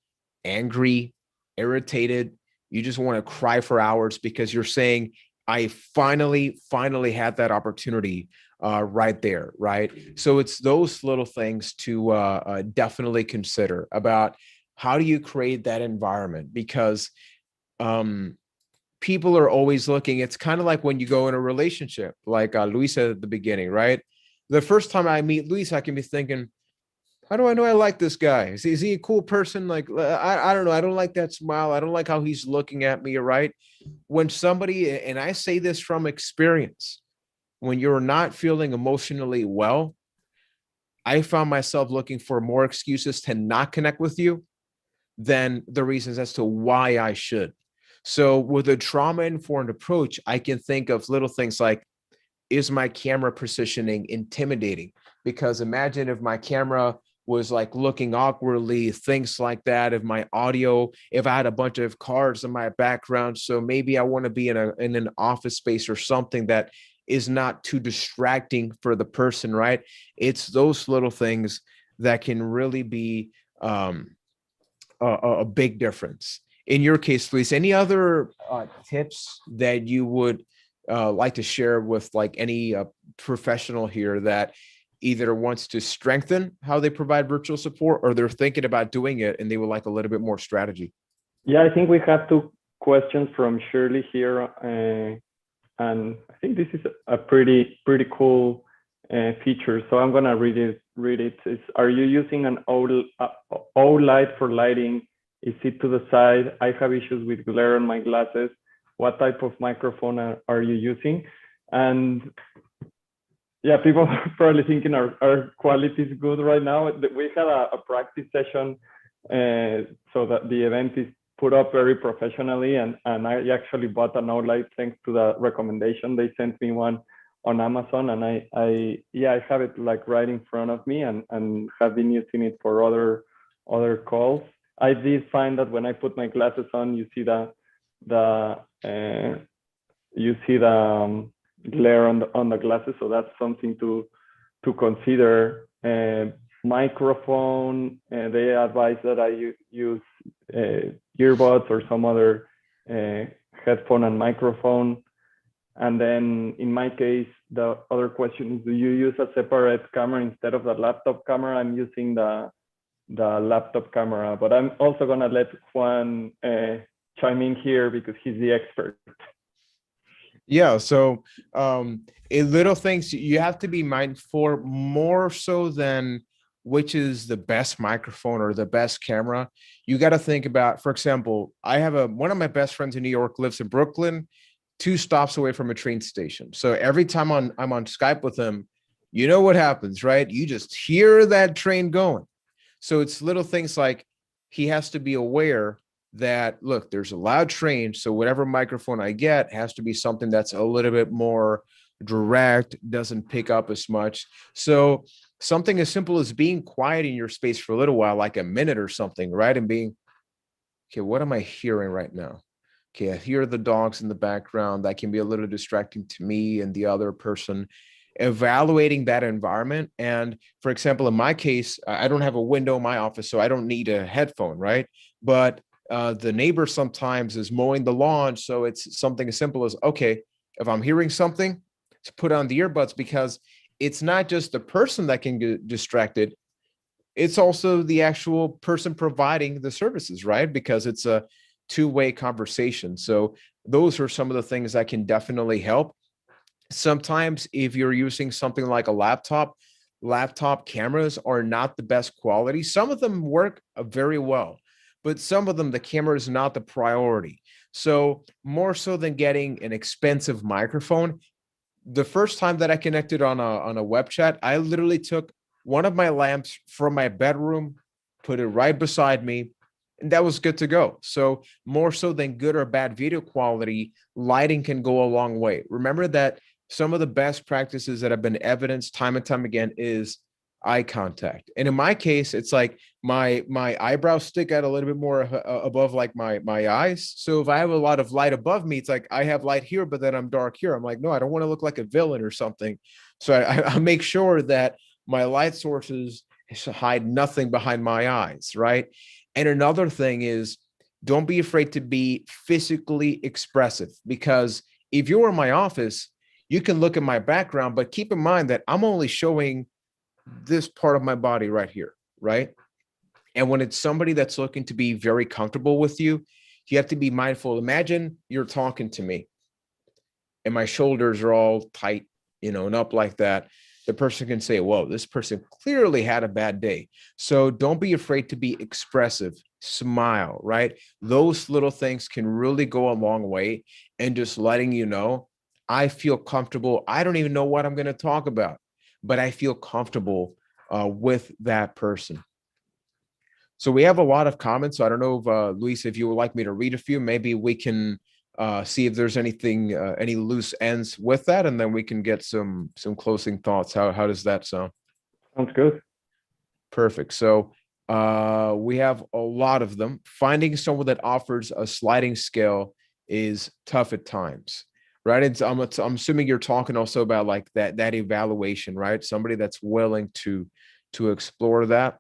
angry, irritated? You just want to cry for hours because you're saying, I finally had that opportunity right there, right? So it's those little things to definitely consider about how do you create that environment, because people are always looking. It's kind of like when you go in a relationship, like Luis said at the beginning, right? The first time I meet Luis, I can be thinking, how do I know I like this guy? Is he a cool person? Like, I don't know. I don't like that smile. I don't like how he's looking at me, right? When somebody, and I say this from experience, when you're not feeling emotionally well, I found myself looking for more excuses to not connect with you than the reasons as to why I should. So with a trauma-informed approach, I can think of little things like, is my camera positioning intimidating? Because imagine if my camera was like looking awkwardly, things like that. If my audio, if I had a bunch of cars in my background, so maybe I want to be in an office space or something that is not too distracting for the person, right? It's those little things that can really be a big difference. In your case, Luis, any other tips that you would like to share with like any professional here that either wants to strengthen how they provide virtual support, or they're thinking about doing it and they would like a little bit more strategy?
Yeah, I think we have two questions from Shirley here. And I think this is a pretty cool feature. So I'm gonna read it. It's, are you using an O light for lighting? Is it to the side? I have issues with glare on my glasses. What type of microphone are you using? And yeah, people are probably thinking our quality is good right now. We had a practice session so that the event is put up very professionally, and I actually bought an O-light thanks to the recommendation. They sent me one on Amazon, and I have it like right in front of me, and have been using it for other calls. I did find that when I put my glasses on, you see the the you see the glare on the glasses, so that's something to consider. Microphone, they advise that I use earbuds or some other headphone and microphone. And then in my case, the other question is, do you use a separate camera instead of the laptop camera? I'm using the laptop camera, but I'm also gonna let Juan chime in here because he's the expert.
Yeah, so in little things you have to be mindful more so than which is the best microphone or the best camera. You got to think about, for example, I have one of my best friends in New York lives in Brooklyn, 2 stops away from a train station. So every time I'm on Skype with him, you know what happens, right? You just hear that train going. So it's little things like he has to be aware that, look, there's a loud train, so whatever microphone I get has to be something that's a little bit more direct, doesn't pick up as much. So something as simple as being quiet in your space for a little while, like a minute or something, right? And being, okay, what am I hearing right now? Okay, I hear the dogs in the background. That can be a little distracting to me and the other person. Evaluating that environment. And for example, in my case, I don't have a window in my office, so I don't need a headphone, right? But the neighbor sometimes is mowing the lawn. So it's something as simple as, okay, if I'm hearing something, to put on the earbuds, because it's not just the person that can get distracted. It's also the actual person providing the services, right? Because it's a two-way conversation. So those are some of the things that can definitely help. Sometimes if you're using something like a laptop cameras are not the best quality. Some of them work very well, but some of them, the camera is not the priority. So more so than getting an expensive microphone, the first time that I connected on a web chat, I literally took one of my lamps from my bedroom, put it right beside me, and that was good to go. So more so than good or bad video quality, lighting can go a long way. Remember that some of the best practices that have been evidenced time and time again is eye contact. And in my case, it's like my eyebrows stick out a little bit more above like my eyes. So if I have a lot of light above me, it's like I have light here, but then I'm dark here. I'm like, no, I don't want to look like a villain or something. So I make sure that my light sources hide nothing behind my eyes, right? And another thing is, don't be afraid to be physically expressive, because if you're in my office, you can look at my background, but keep in mind that I'm only showing this part of my body right here, right? And when it's somebody that's looking to be very comfortable with you, you have to be mindful. Imagine you're talking to me and my shoulders are all tight, and up like that. The person can say, whoa, this person clearly had a bad day. So don't be afraid to be expressive, smile, right? Those little things can really go a long way. And just letting you know, I feel comfortable. I don't even know what I'm going to talk about, but I feel comfortable with that person. So we have a lot of comments. So I don't know if Luis, if you would like me to read a few, maybe we can see if there's anything, any loose ends with that, and then we can get some closing thoughts. How does that sound?
Sounds good.
Perfect. So we have a lot of them. Finding someone that offers a sliding scale is tough at times, right? And I'm assuming you're talking also about like that evaluation, right? Somebody that's willing to explore that.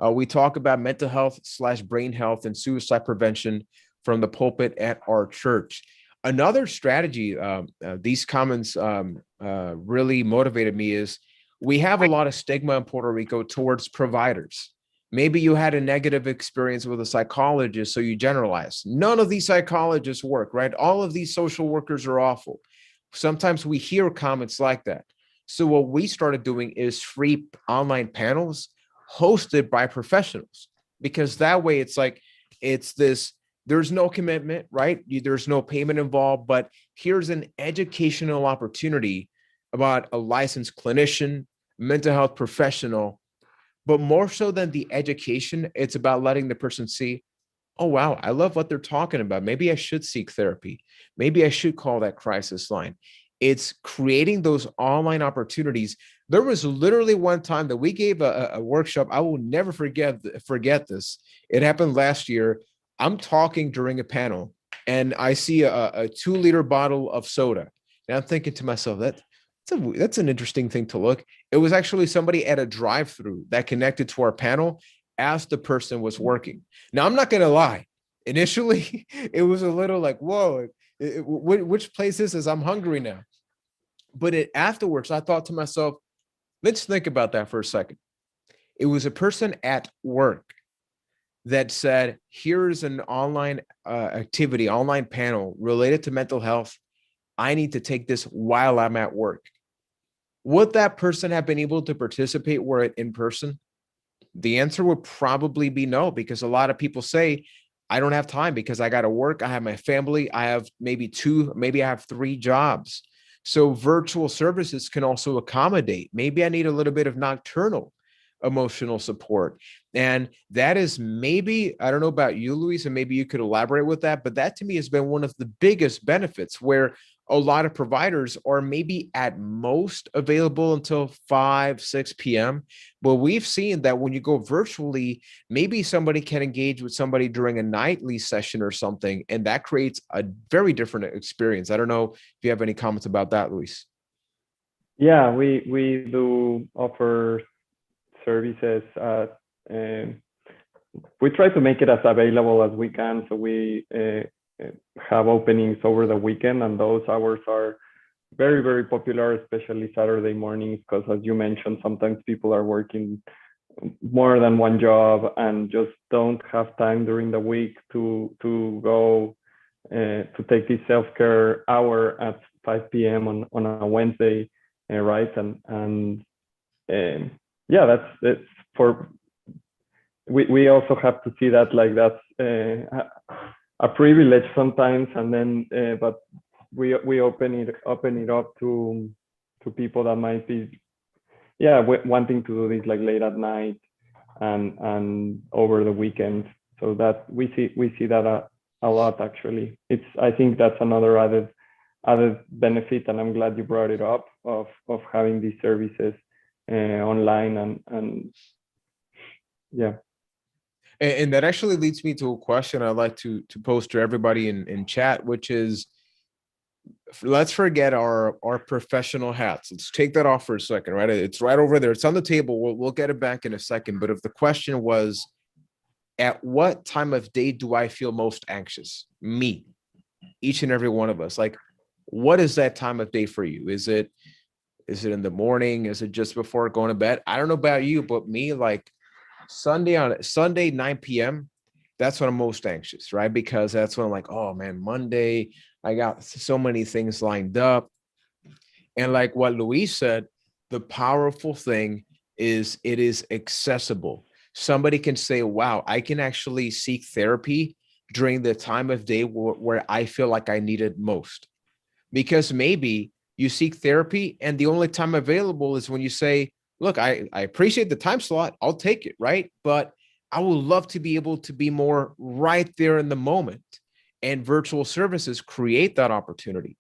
We talk about mental health / brain health and suicide prevention from the pulpit at our church. Another strategy, these comments really motivated me, is we have a lot of stigma in Puerto Rico towards providers. Maybe you had a negative experience with a psychologist, so you generalize. None of these psychologists work, right? All of these social workers are awful. Sometimes we hear comments like that. So what we started doing is free online panels hosted by professionals, because that way there's no commitment, right? There's no payment involved, but here's an educational opportunity about a licensed clinician, mental health professional. But more so than the education, it's about letting the person see, oh, wow, I love what they're talking about. Maybe I should seek therapy. Maybe I should call that crisis line. It's creating those online opportunities. There was literally one time that we gave a workshop. I will never forget this. It happened last year. I'm talking during a panel and I see a 2-liter bottle of soda. And I'm thinking to myself, that's an interesting thing to look. It was actually somebody at a drive-through that connected to our panel as the person was working. Now, I'm not going to lie. Initially, it was a little like, whoa, which place is this? I'm hungry now. But afterwards, I thought to myself, let's think about that for a second. It was a person at work that said, here's an online activity, online panel related to mental health. I need to take this while I'm at work. Would that person have been able to participate were it in person? The answer would probably be no, because a lot of people say, I don't have time because I got to work. I have my family. I have maybe 2, maybe I have 3 jobs. So virtual services can also accommodate. Maybe I need a little bit of nocturnal emotional support. And that is maybe, I don't know about you, Luis, and maybe you could elaborate with that, but that to me has been one of the biggest benefits, where a lot of providers are maybe at most available until 5, 6 p.m. But we've seen that when you go virtually, maybe somebody can engage with somebody during a nightly session or something, and that creates a very different experience. I don't know if you have any comments about that, Luis.
Yeah, we do offer services. We try to make it as available as we can. So we have openings over the weekend, and those hours are very, very popular, especially Saturday mornings, because as you mentioned, sometimes people are working more than one job and just don't have time during the week to go to take this self-care hour at 5 p.m. on a Wednesday, right? And yeah, that's for, we also have to see that like that's a privilege sometimes, and then but we open it up to people that might be wanting to do this like late at night and over the weekend. So that we see that a lot actually. I think that's another added benefit, and I'm glad you brought it up, of having these services online and yeah.
And that actually leads me to a question I'd like to pose to everybody in chat, which is, let's forget our professional hats. Let's take that off for a second, right? It's right over there. It's on the table. We'll get it back in a second. But if the question was, at what time of day do I feel most anxious? Me, each and every one of us. Like, what is that time of day for you? Is it in the morning? Is it just before going to bed? I don't know about you, but me, like Sunday, 9 p.m., that's when I'm most anxious, right? Because that's when I'm like, oh man, Monday, I got so many things lined up. And like what Luis said, the powerful thing is it is accessible. Somebody can say, wow, I can actually seek therapy during the time of day where I feel like I need it most. Because maybe you seek therapy and the only time available is when you say, look, I appreciate the time slot. I'll take it, right? But I would love to be able to be more right there in the moment. And virtual services create that opportunity.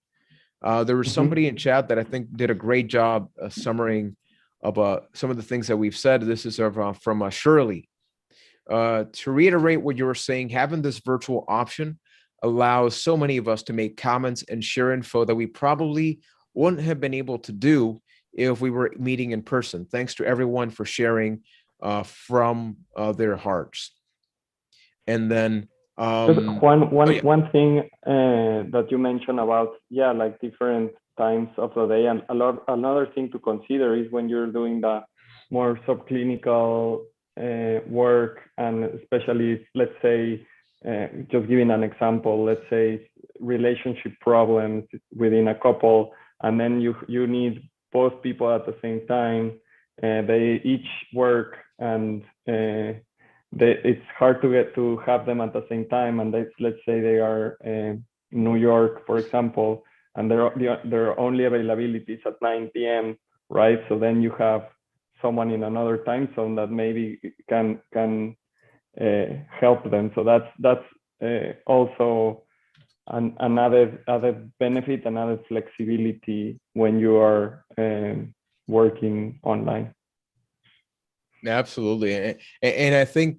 There was somebody in chat that I think did a great job summarizing of some of the things that we've said. This is from Shirley. To reiterate what you were saying, having this virtual option allows so many of us to make comments and share info that we probably wouldn't have been able to do if we were meeting in person. Thanks to everyone for sharing from their hearts. And then
one thing that you mentioned about, like different times of the day, and another thing to consider is when you're doing the more subclinical work, and especially, let's say, just giving an example, let's say relationship problems within a couple, and then you need both people at the same time. They each work, and it's hard to have them at the same time. And let's say they are in New York, for example, and their only availability is at 9 p.m., right? So then you have someone in another time zone that maybe can help them. So that's also an added benefit, and added flexibility when you are working online.
Absolutely. And I think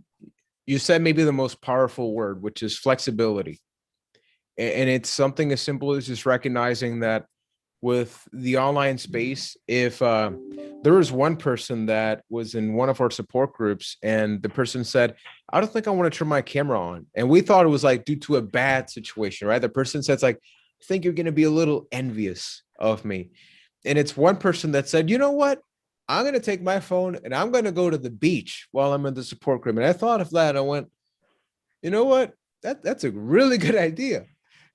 you said maybe the most powerful word, which is flexibility. And it's something as simple as just recognizing that with the online space, if there was one person that was in one of our support groups and the person said, I don't think I want to turn my camera on. And we thought it was like due to a bad situation, right? The person says like, I think you're going to be a little envious of me. And it's one person that said, you know what? I'm going to take my phone and I'm going to go to the beach while I'm in the support group. And I thought of that. I went, you know what? That's a really good idea.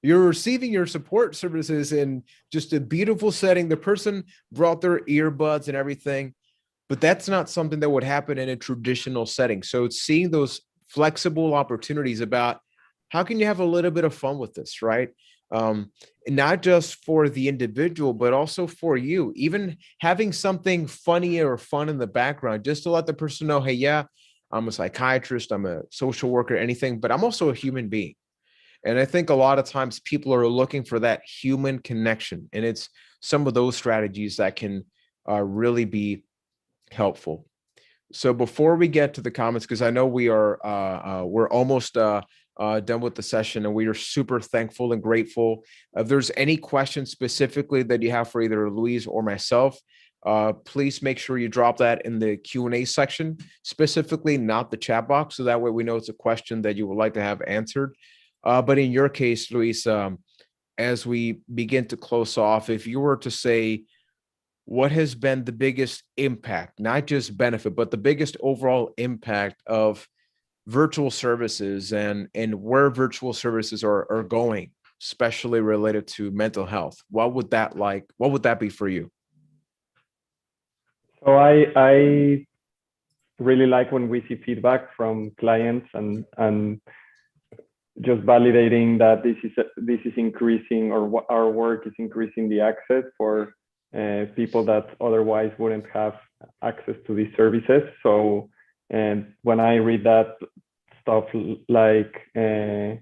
You're receiving your support services in just a beautiful setting. The person brought their earbuds and everything, but that's not something that would happen in a traditional setting. So it's seeing those flexible opportunities about how can you have a little bit of fun with this, right? Not just for the individual, but also for you, even having something funny or fun in the background, just to let the person know, hey, yeah, I'm a psychiatrist, I'm a social worker, anything, but I'm also a human being. And I think a lot of times people are looking for that human connection. And it's some of those strategies that can really be helpful. So before we get to the comments, because I know we're almost done with the session, and we are super thankful and grateful. If there's any questions specifically that you have for either Louise or myself, please make sure you drop that in the Q&A section, specifically not the chat box. So that way we know it's a question that you would like to have answered. But in your case, Luis, as we begin to close off, if you were to say, what has been the biggest impact, not just benefit, but the biggest overall impact of virtual services and where virtual services are going, especially related to mental health? What would that be for you?
So I really like when we see feedback from clients and just validating that this is increasing, or our work is increasing the access for people that otherwise wouldn't have access to these services. So, and when I read that stuff like, I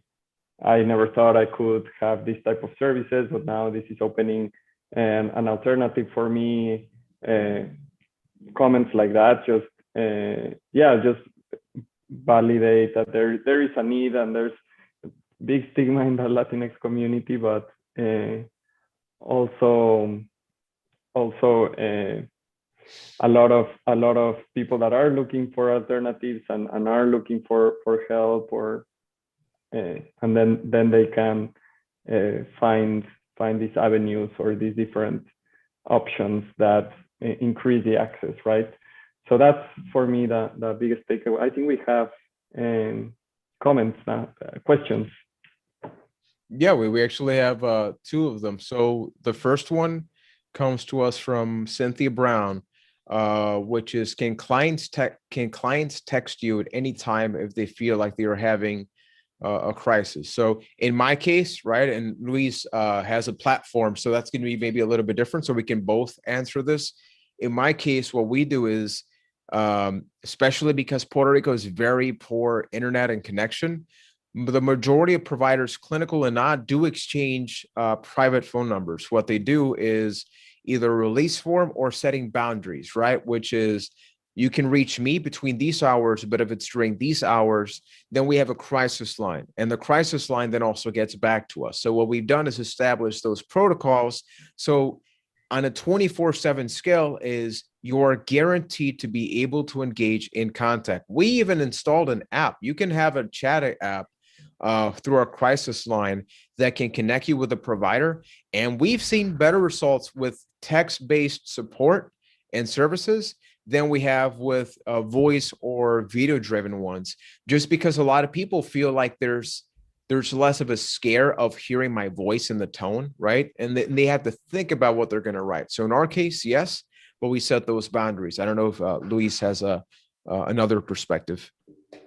never thought I could have this type of services, but now this is opening an alternative for me. Comments like that just validate that there is a need, and there's big stigma in the Latinx community, but also a lot of people that are looking for alternatives and are looking for help, or and then they can find these avenues or these different options that increase the access, right? So that's for me the biggest takeaway. I think we have comments now, questions.
Yeah, we actually have two of them. So the first one comes to us from Cynthia Brown, which is, can clients text you at any time if they feel like they are having a crisis? So in my case, right, and Luis has a platform, so that's going to be maybe a little bit different, so we can both answer this. In my case, what we do is, especially because Puerto Rico is very poor internet and connection, the majority of providers, clinical and not, do exchange private phone numbers. What they do is either release form or setting boundaries, right? Which is, you can reach me between these hours, but if it's during these hours, then we have a crisis line. And the crisis line then also gets back to us. So what we've done is establish those protocols. So on a 24/7 scale is you're guaranteed to be able to engage in contact. We even installed an app. You can have a chat app through our crisis line that can connect you with a provider. And we've seen better results with text-based support and services than we have with voice or video-driven ones, just because a lot of people feel like there's less of a scare of hearing my voice in the tone, right? And they have to think about what they're going to write. So in our case, yes, but we set those boundaries. I don't know if Luis has another perspective.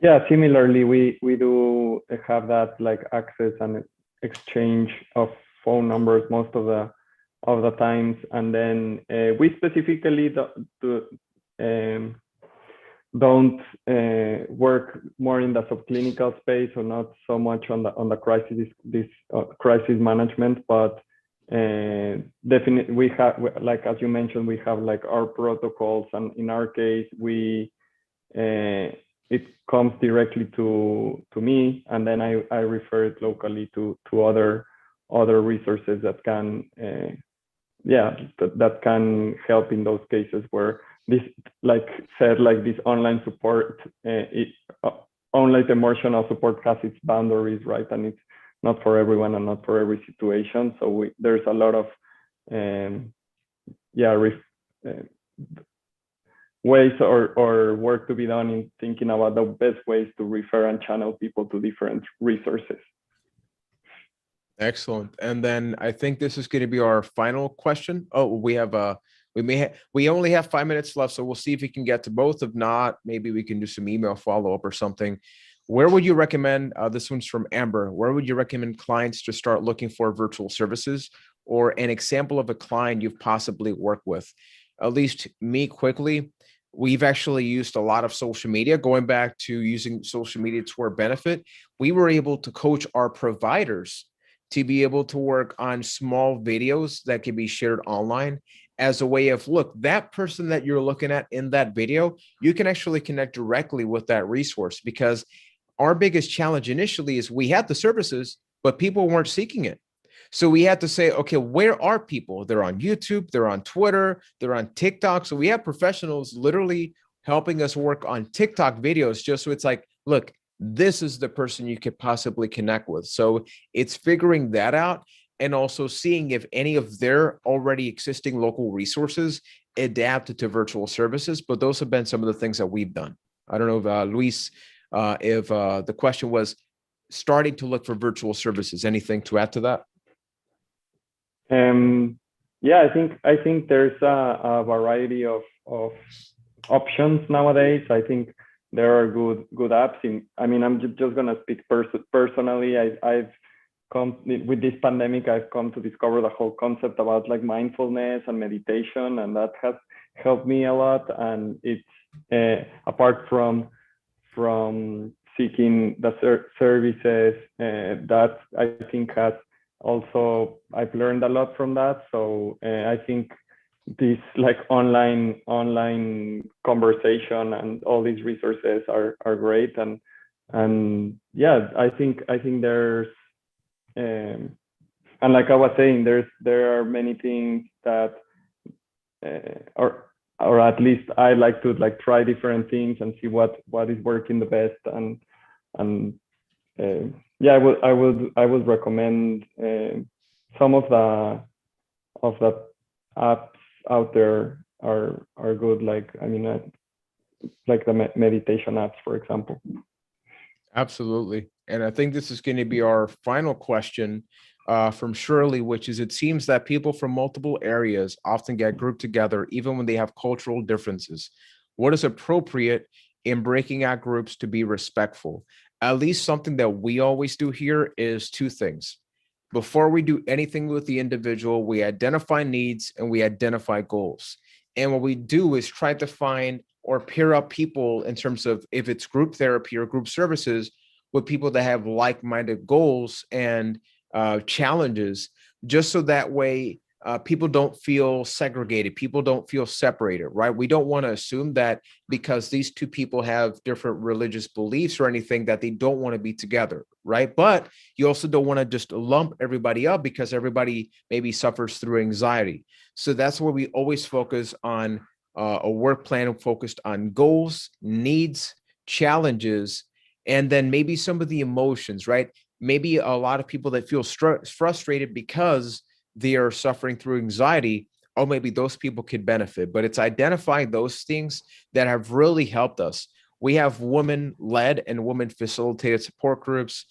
Yeah, similarly, we do have that, like, access and exchange of phone numbers most of the times, and then we specifically don't work more in the subclinical space, or not so much on the crisis management, but definitely we have, like as you mentioned, we have like our protocols, and in our case we it comes directly to me, and then I refer it locally to other resources that can that can help in those cases where this, like this online support, online emotional support has its boundaries, right? And it's not for everyone and not for every situation. So there's a lot of ways or work to be done in thinking about the best ways to refer and channel people to different resources.
Excellent. And then I think this is going to be our final question. Oh, we only have 5 minutes left, so we'll see if we can get to both. If not, maybe we can do some email follow-up or something. Where would you recommend, this one's from Amber, where would you recommend clients to start looking for virtual services, or an example of a client you've possibly worked with? At least me, quickly, we've actually used a lot of social media. Going back to using social media to our benefit, we were able to coach our providers to be able to work on small videos that can be shared online as a way of, look, that person that you're looking at in that video, you can actually connect directly with that resource. Because our biggest challenge initially is we had the services, but people weren't seeking it. So we had to say, okay, where are people? They're on YouTube, they're on Twitter, they're on TikTok. So we have professionals literally helping us work on TikTok videos, just so it's like, look, this is the person you could possibly connect with. So it's figuring that out, and also seeing if any of their already existing local resources adapted to virtual services. But those have been some of the things that we've done. I don't know if Luis, if the question was starting to look for virtual services, anything to add to that?
Yeah, I think there's a variety of options nowadays. I think there are good apps. I'm just gonna speak personally. I've come with this pandemic. I've come to discover the whole concept about like mindfulness and meditation, and that has helped me a lot. And it's apart from seeking the services, that I think has also, I've learned a lot from that. So I think this like online conversation and all these resources are great. And yeah, I think there's and like I was saying, there are many things that or at least I like to like try different things and see what is working the best. And yeah, I would recommend some of the apps out there are good. Like like the meditation apps, for example.
Absolutely. And I think this is going to be our final question from Shirley, which is, it seems that people from multiple areas often get grouped together, even when they have cultural differences. What is appropriate in breaking out groups to be respectful? At least something that we always do here is two things. Before we do anything with the individual, we identify needs and we identify goals. And what we do is try to find or pair up people in terms of, if it's group therapy or group services, with people that have like-minded goals and challenges, just so that way people don't feel segregated, people don't feel separated, right? We don't want to assume that because these two people have different religious beliefs or anything that they don't want to be together, right? But you also don't want to just lump everybody up because everybody maybe suffers through anxiety. So that's where we always focus on a work plan focused on goals, needs, challenges, and then maybe some of the emotions, right? Maybe a lot of people that feel frustrated because they are suffering through anxiety, or maybe those people could benefit. But it's identifying those things that have really helped us. We have women-led and women-facilitated support groups.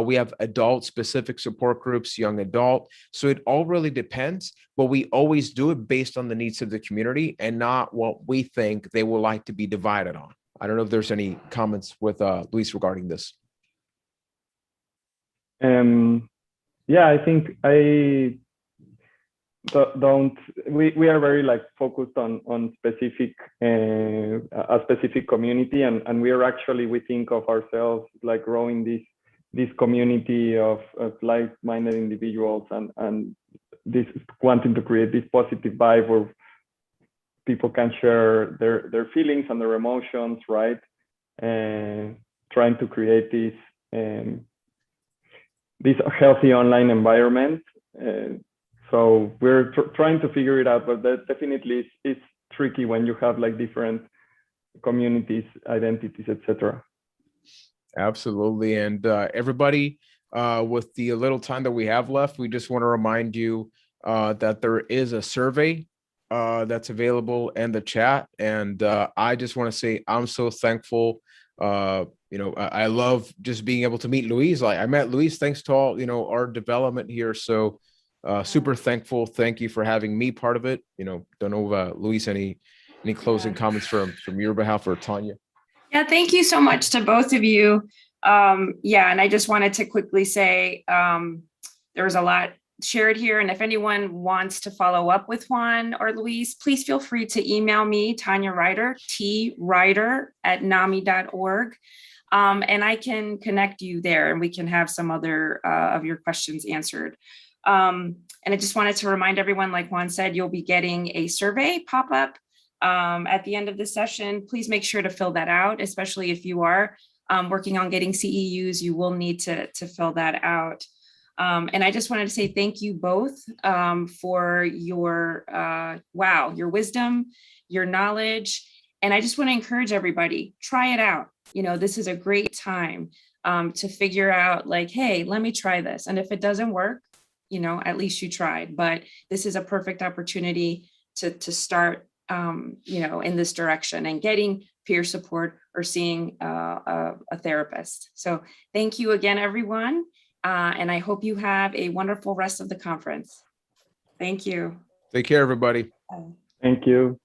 We have adult-specific support groups, young adult. So it all really depends, but we always do it based on the needs of the community and not what we think they would like to be divided on. I don't know if there's any comments with Luis regarding this.
Yeah, I think we are very like focused on specific a specific community, and we are actually, we think of ourselves like growing this community of like-minded individuals, and this wanting to create this positive vibe where people can share their feelings and their emotions, right? trying to create this healthy online environment. So we're trying to figure it out, but that definitely is tricky when you have like different communities, identities, etc.
Absolutely. And everybody, with the little time that we have left, we just want to remind you that there is a survey that's available in the chat. And I just want to say I'm so thankful. I love just being able to meet Luis. Like I met Luis thanks to all, our development here. So super thankful. Thank you for having me part of it. Don't know, Luis, any closing comments from your behalf or Tanya?
Yeah, thank you so much to both of you. And I just wanted to quickly say there was a lot shared here. And if anyone wants to follow up with Juan or Luis, please feel free to email me, Tanya Ryder, tryder@nami.org. And I can connect you there and we can have some other of your questions answered. And I just wanted to remind everyone, like Juan said, you'll be getting a survey pop up at the end of the session. Please make sure to fill that out, especially if you are working on getting CEUs, you will need to fill that out. And I just wanted to say thank you both for your wisdom, your knowledge. And I just want to encourage everybody, try it out. This is a great time to figure out like, hey, let me try this. And if it doesn't work, at least you tried. But this is a perfect opportunity to start in this direction and getting peer support or seeing a therapist. So thank you again, everyone. And I hope you have a wonderful rest of the conference. Thank you.
Take care, everybody.
Thank you.